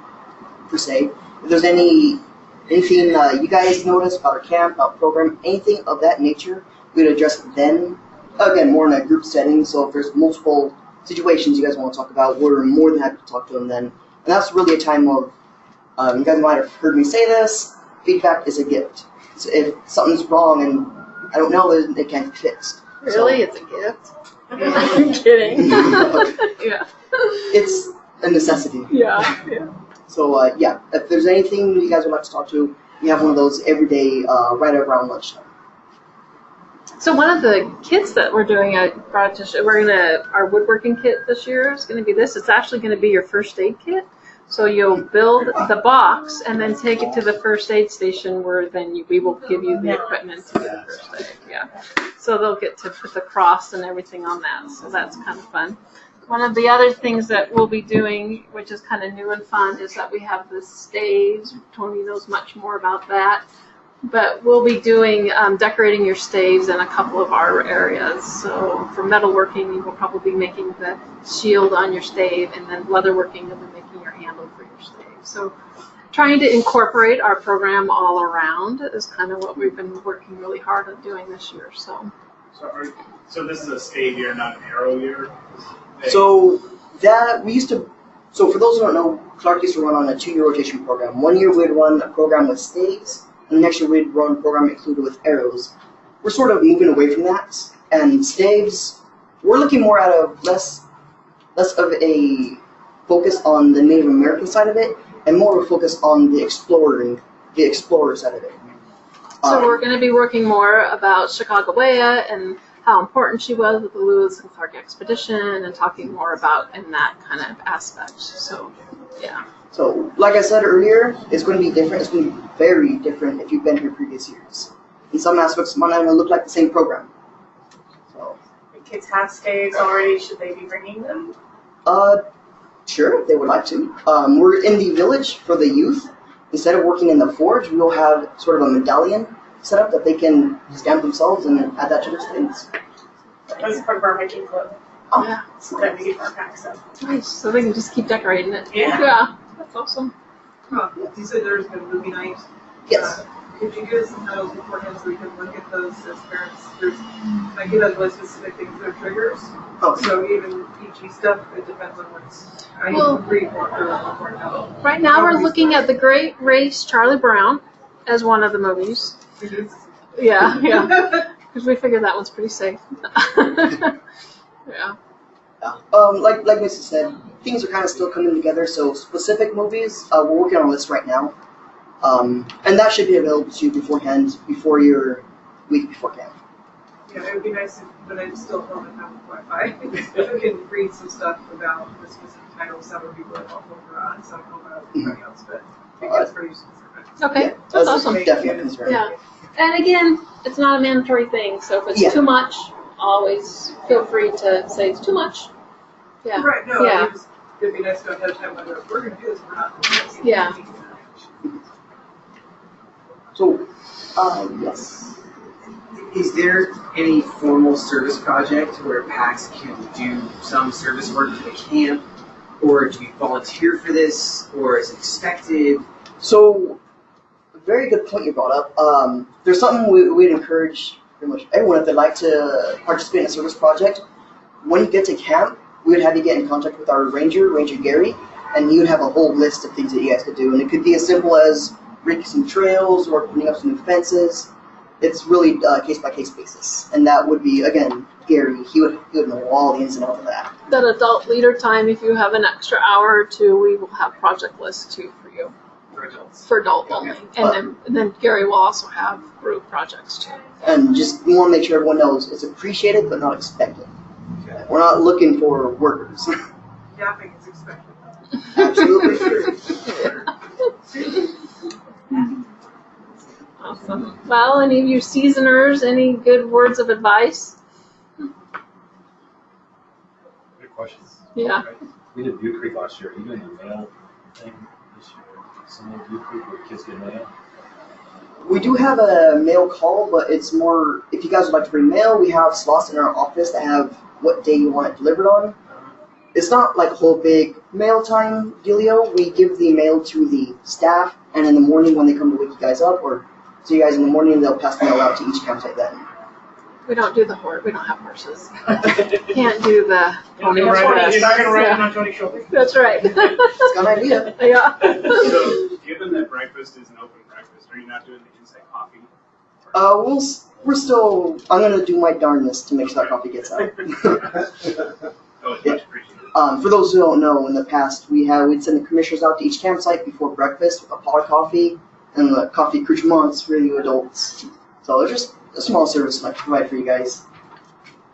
per se. If there's anything you guys notice about our camp, about program, anything of that nature, we'd address it then. Again, more in a group setting, so if there's multiple situations you guys want to talk about, we're more than happy to talk to them then. And that's really a time of, you guys might have heard me say this, feedback is a gift. So if something's wrong and I don't know, then it can't be fixed. Really? It's a gift? I'm kidding. Yeah. It's a necessity. Yeah. So, if there's anything you guys would like to talk to, we have one of those every day right around lunchtime. So one of the kits that we're doing at our woodworking kit this year is going to be this. It's actually going to be your first aid kit. So you'll build the box and then take it to the first aid station where then we will give you the equipment to do the first aid. Yeah. So they'll get to put the cross and everything on that. So that's kind of fun. One of the other things that we'll be doing, which is kind of new and fun, is that we have the staves. Tony knows much more about that. But we'll be doing decorating your staves in a couple of our areas. So for metalworking, you will probably be making the shield on your stave, and then leatherworking, you'll be making your handle for your stave. So trying to incorporate our program all around is kind of what we've been working really hard on doing this year. So this is a stave year, not an arrow year? So that we used to. So for those who don't know, Clark used to run on a 2-year rotation program. 1 year we'd run a program with staves, and the next year we'd run a program included with arrows. We're sort of moving away from that, and staves, we're looking more at a less of a focus on the Native American side of it, and more of a focus on the explorer side of it. So we're going to be working more about Chicagoea and how important she was with the Lewis and Clark expedition, and talking more about in that kind of aspect. So, yeah. So, like I said earlier, it's going to be different. It's going to be very different if you've been here previous years. In some aspects, it might not even look like the same program. So, The kids have staves already. Should they be bringing them? Sure, if they would like to. We're in the village for the youth. Instead of working in the forge, we'll have sort of a medallion set up that they can stamp themselves and add that to their staves. That's part of our making club. Oh, yeah. So that we get our packs up. Nice. So they can just keep decorating it. Yeah. That's awesome. You said there's been movie night. Yes. Could you give us some titles beforehand so we can look at those as parents? I give us really specific things that are triggers. Okay. So even PG stuff, it depends on what's. I Well, agree more now. Right now we're looking at The Great Race, Charlie Brown, as one of the movies. Yeah, yeah. Because we figured that one's pretty safe. Yeah. Like Missy said, things are kind of still coming together. So specific movies, we're working on a list right now, and that should be available to you beforehand, before your week before camp. Yeah, it would be nice if, but I'm still home and have Wi-Fi. If we can read some stuff about the specific titles, that would be really helpful for us. I don't know about everybody else, but I think that's pretty specific. Okay, that's awesome. Definitely a concern. Yeah. And again, it's not a mandatory thing, so if it's too much, always feel free to say it's too much. Yeah. Right, no, Yeah. it'd be nice to know ahead of time whether we're going to do this or we're not going to do this. Yeah. So, yes. Is there any formal service project where PAX can do some service work for the camp, or do you volunteer for this, or is it expected? So, very good point you brought up. There's something we'd encourage pretty much everyone if they'd like to participate in a service project. When you get to camp, we would have you get in contact with our Ranger Gary, and he would have a whole list of things that you guys could do. And it could be as simple as rigging some trails or putting up some new fences. It's really case-by-case basis. And that would be, again, Gary. He would know all the ins and outs of that. That adult leader time, if you have an extra hour or two, we will have project lists too for you. For adults. For adult only. And then Gary will also have group projects too. And just we want to make sure everyone knows it's appreciated but not expected. Okay. We're not looking for workers. Yapping is expected. Absolutely. Awesome. Well, any of you seasoners, any good words of advice? Good question. Yeah. We did Butte Creek last year. Are you doing the mail thing this year? Some of Butte Creek where kids get mail? We do have a mail call, but it's more, if you guys would like to bring mail, we have slots in our office that have what day you want it delivered on. It's not like a whole big mail time dealio. We give the mail to the staff, and in the morning when they come to wake you guys up, or see you guys in the morning, they'll pass the mail out to each campsite then. We don't do the horse. We don't have horses. Can't do the pony You're express. not going to ride it Yeah. on Tony's shoulders. That's right. It's got an idea. Yeah. So, given that breakfast is an open breakfast, are you not doing the inside coffee? We're still, I'm going to do my darndest to make sure that coffee gets out. Oh, it's much appreciated. For those who don't know, in the past, we'd send the commissioners out to each campsite before breakfast with a pot of coffee and the coffee accoutrements for you adults. So it's just a small service I provide for you guys.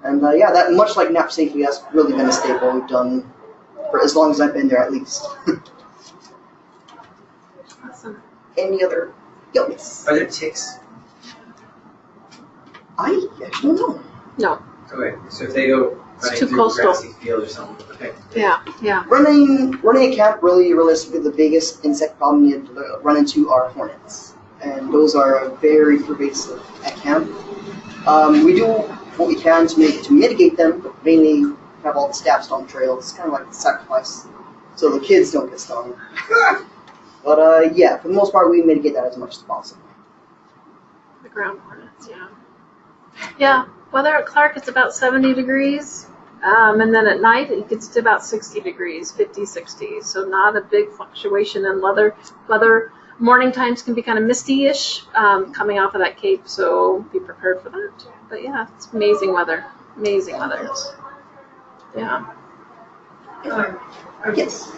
And yeah, that much like nap safely, that's really been a staple we've done for as long as I've been there at least. Any other? Yes. Are there ticks? I actually don't know. No. Okay, so if they go running too through coastal. a grassy field or something, okay. Yeah, yeah. Running a camp, really realistically, the biggest insect problem you run into are hornets, and those are very pervasive at camp. We do what we can to mitigate them, but mainly have all the staff stung trails. It's kind of like a sacrifice, so the kids don't get stung. But yeah, for the most part, we mitigate that as much as possible. The ground hornets, yeah. Yeah, weather at Clark is about 70 degrees. And then at night it gets to about 60 degrees, 50, 60. So not a big fluctuation in weather. Morning times can be kind of misty-ish coming off of that cape, so be prepared for that. But yeah, it's amazing weather. Amazing weather. Yeah. Yes.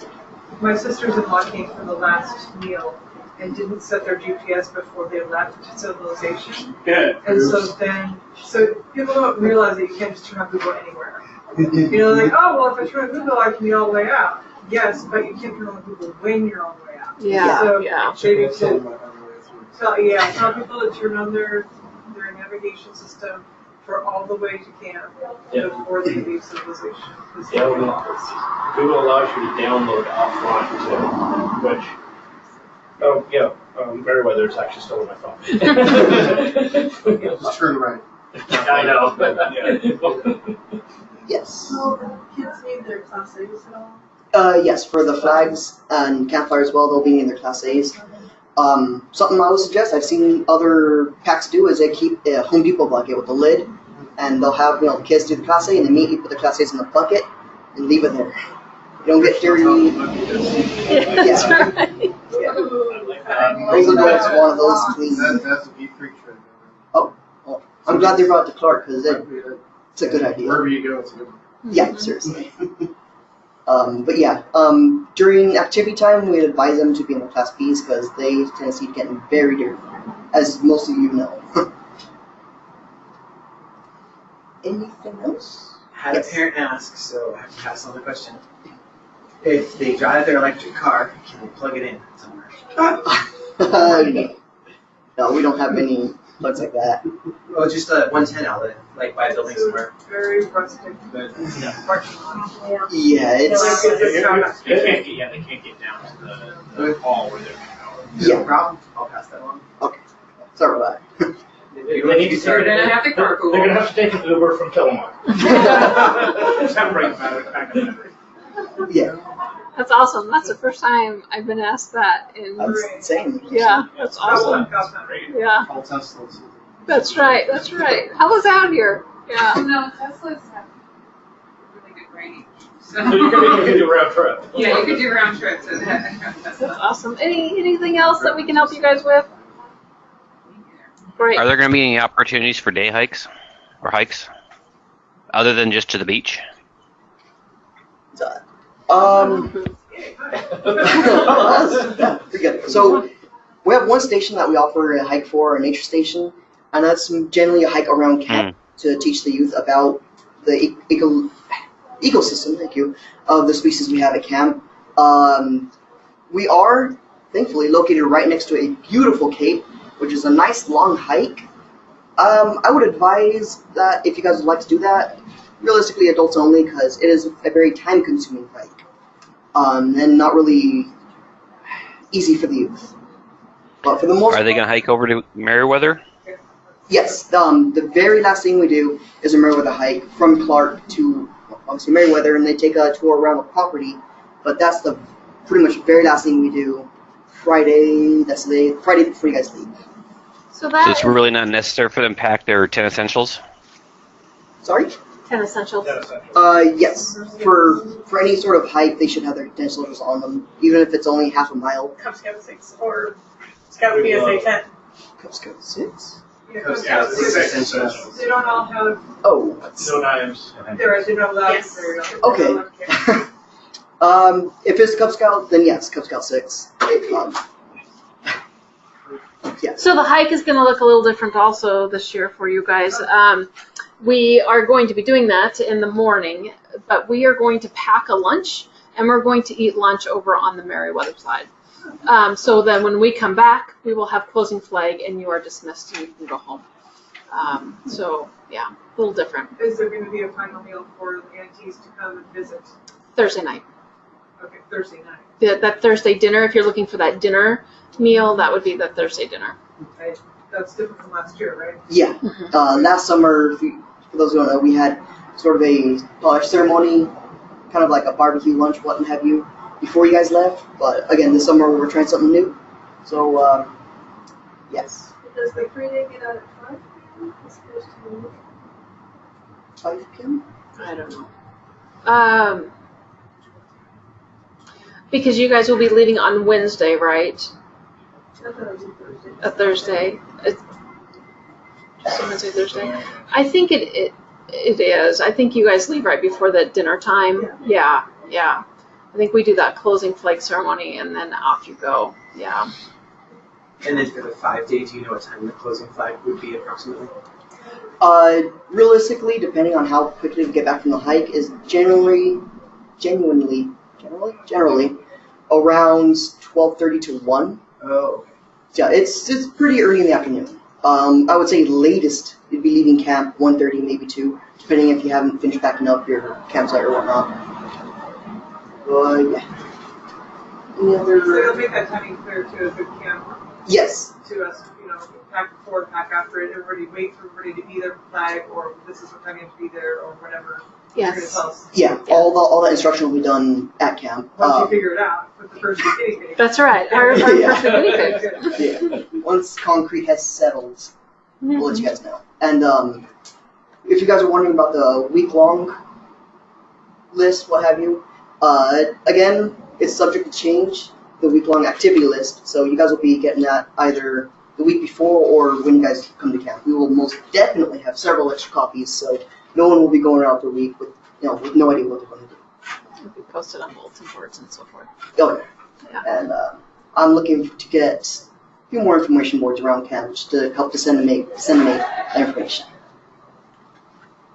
My sisters-in-law came for the last meal and didn't set their GPS before they left civilization. Good. And so people don't realize that you can't just turn on Google anywhere. You know, like, oh, well, if I turn on Google, I can be all the way out. Yes, but you can't turn on Google when you're all the way out. Yeah, So yeah. they need to tell people to turn on their navigation system for all the way to camp before they leave civilization. Yeah, Google allows you to download offline too, which, Meriwether is actually still on my phone. Just turn right. I know. Yeah. Yes. So kids need their Class A's at all? Yes, for the flags and campfire as well, they'll be in their Class A's. Something I would suggest, I've seen other packs do, is they keep a Home Depot bucket with a lid, and they'll have the kids do the Class A, and they immediately put the Class A's in the bucket and leave it there. You don't get dirty. That's right. Those adults want those clean. That's a deep freak trip. Oh, I'm glad they brought it to Clark because it's a good idea. Wherever you go, it's a good one. Yeah, seriously. But yeah, during activity time, we advise them to be in their Class Bs because they have a tendency to get very dirty, as most of you know. Anything else? Had a parent ask, so I have to pass on the question. If they drive their electric car, can they plug it in somewhere? No, we don't have any plugs like that. Oh, just a 110 outlet, like by a building somewhere. Very rustic. Yeah, it's... They can't get down to the hall where they're power. Yeah. Problem? I'll pass that along. Okay. Sorry about that. They need to start. They're gonna have to carpool. They're gonna have to take an Uber from Tillamook. Separate back in memory. Yeah. That's awesome. That's the first time I've been asked that. That's insane. Yeah, that's awesome. Yeah. All Teslas. That's right. That's right. How was out here? Yeah. No, Teslas have really good range. So you can do round trip. Yeah, you could do round trips. That's awesome. Anything else that we can help you guys with? Great. Are there going to be any opportunities for day hikes or hikes other than just to the beach? So we have one station that we offer a hike for, a nature station, and that's generally a hike around camp to teach the youth about the ecosystem, thank you, of the species we have at camp. We are thankfully located right next to a beautiful cape, which is a nice long hike. I would advise that if you guys would like to do that, realistically adults only, because it is a very time-consuming hike, and not really easy for the youth. But for the most Are they going to hike over to Meriwether? Yes, the very last thing we do is a Meriwether hike from Clark to obviously Meriwether, and they take a tour around the property. But that's the pretty much very last thing we do. Friday. That's the Friday before you guys leave. So it's really not necessary for them to pack their 10 essentials? Sorry? 10 essentials. Yes. For any sort of hike, they should have their essentials on them, even if it's only half a mile. Cub Scout 6 or Scout BSA 10. Cub Scout 6? Yeah, Cub Scout 6 essentials. They don't all have. Oh. No knives. They're not allowed. Yes. Okay. If it's Cub Scout, then yes, Cub Scout 6. Yeah. So the hike is going to look a little different also this year for you guys. We are going to be doing that in the morning, but we are going to pack a lunch, and we're going to eat lunch over on the Meriwether side. So then when we come back, we will have closing flag and you are dismissed and you can go home. So yeah, a little different. Is there going to be a final meal for the aunties to come and visit? Thursday night. Okay, Thursday night. That Thursday dinner, if you're looking for that dinner meal, that would be the Thursday dinner. Okay. That's different from last year, right? Yeah. Last summer, for those who don't know, we had sort of a polish ceremony, kind of like a barbecue lunch, what have you, before you guys left. But again, this summer we're trying something new. So, yes. Does the pre-day get out at 5 p.m.? 5 p.m.? I don't know. Because you guys will be leaving on Wednesday, right? I thought it was a Thursday. A Thursday. Just a Wednesday, Thursday. I think it is. I think you guys leave right before the dinner time. Yeah. I think we do that closing flag ceremony and then off you go. Yeah. And then for the 5-day, do you know what time the closing flag would be approximately? Realistically, depending on how quickly we get back from the hike, is generally around 12:30 to 1. Oh. Yeah, it's pretty early in the afternoon. I would say latest you'd be leaving camp 1:30, maybe 2, depending if you haven't finished packing up your campsite or whatnot. Yeah. Any other? So you'll make that timing clear to the camp. Yes. To us, pack before, pack after it. Everybody wait for everybody to be there for flag, or this is what time you have to be there, or whatever. Yes. Yeah, all that instruction will be done at camp. Once you figure it out, with the first guinea pig. That's right. Our first guinea pig. Yeah. Once concrete has settled, we'll let you guys know. And if you guys are wondering about the week-long list, what have you, again, it's subject to change, the week-long activity list. So you guys will be getting that either the week before or when you guys come to camp. We will most definitely have several extra copies, so no one will be going around for a week with no idea what they're going to do. It'll be posted on bulletin boards and so forth. Oh, yeah. And I'm looking to get a few more information boards around camp just to help disseminate that information.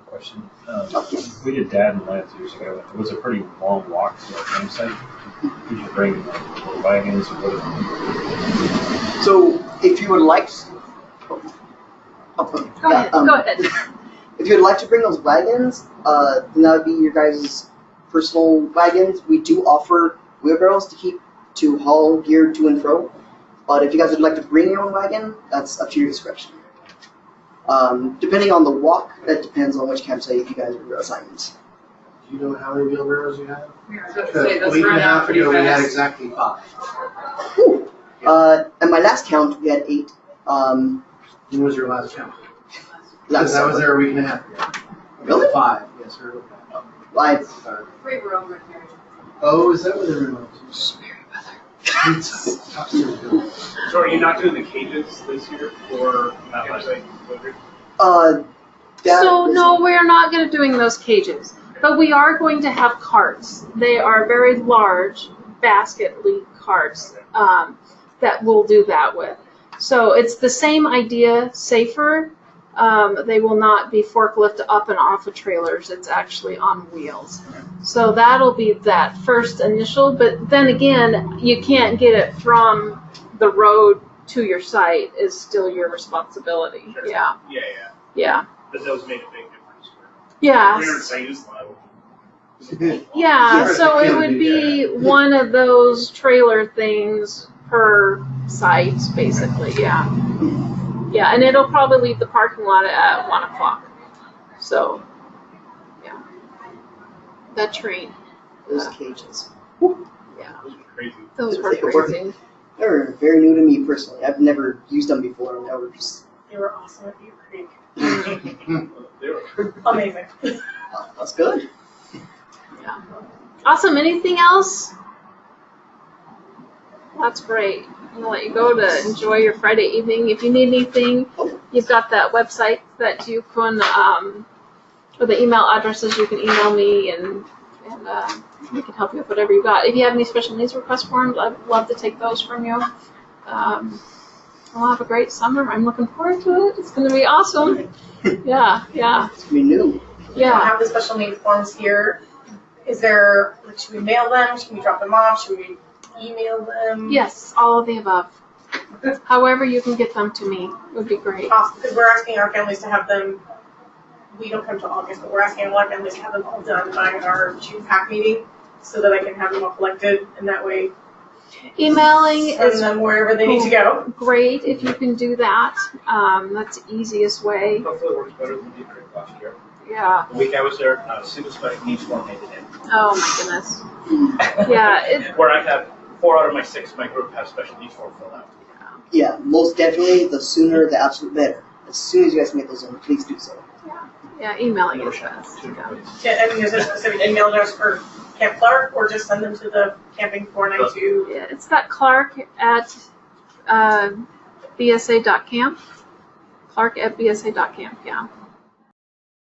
Question. We did Dad and Lance years ago. It was a pretty long walk to our campsite. Did you bring little wagons or what? So, if you would like Go ahead. If you'd like to bring those wagons, then that would be your guys' personal wagons. We do offer wheelbarrows to haul gear to and fro. But if you guys would like to bring your own wagon, that's up to your discretion. Depending on the walk, that depends on which campsite you guys are assigned. Do you know how many wheelbarrows you have? Yeah, I was about to say, A that's week and a run out half pretty ago, we had fast. exactly 5. Whew. At my last count, we had 8. When was your last count? Last Because I was summer. there a week and a half ago. Really? 5, yes, sir. 3 were over here. Oh, is that what everyone was? So are you not doing the cages this year for campsite closure? So no, we're not going to doing those cages, but we are going to have carts. They are very large basket lead carts that we'll do that with. So it's the same idea, safer. They will not be forklift up and off of trailers. It's actually on wheels. So that'll be that first initial, but then again, you can't get it from the road to your site. Is still your responsibility. Sure. Yeah. Yeah. But those made a big difference. Yeah. We're in Sayus level. Yeah, so it would be one of those trailer things per site, basically, yeah. Yeah, and it'll probably leave the parking lot at 1 o'clock. So, yeah. That train. Those cages. Yeah. Crazy. Those were crazy. They're very new to me personally. I've never used them before. I've never just... You were awesome at Butte Creek. They were Amazing. That's good. Yeah. Awesome. Anything else? That's great. I'm gonna let you go to enjoy your Friday evening. If you need anything, you've got that website that you can, or the email addresses you can email me, and we can help you with whatever you got. If you have any special needs request forms, I'd love to take those from you. We'll have a great summer. I'm looking forward to it. It's going to be awesome. Yeah. It's going to be new. We don't have the special needs forms here. Is there, should we mail them? Should we drop them off? Should we email them? Yes, all of the above. However you can get them to me would be great. Awesome, because we're asking our families to have them, we don't come to August, but we're asking a lot of families to have them all done by our June PAC meeting so that I can have them all collected, and that way Emailing is them wherever they need to go. Great if you can do that. That's the easiest way. Hopefully it works better than Deep Creek last year. Yeah. The week I was there, not a single special needs form made it in. Oh my goodness. Yeah. Where I had 4 out of my 6 of my group have special needs form filled out. Yeah, most definitely, the sooner the absolute better. As soon as you guys make those in, please do so. Yeah, emailing is best. Yeah, and there's a specific email address for Camp Clark, or just send them to the Camping 492. Yeah, it's got Clark at bsa.camp. Clark at bsa.camp, yeah.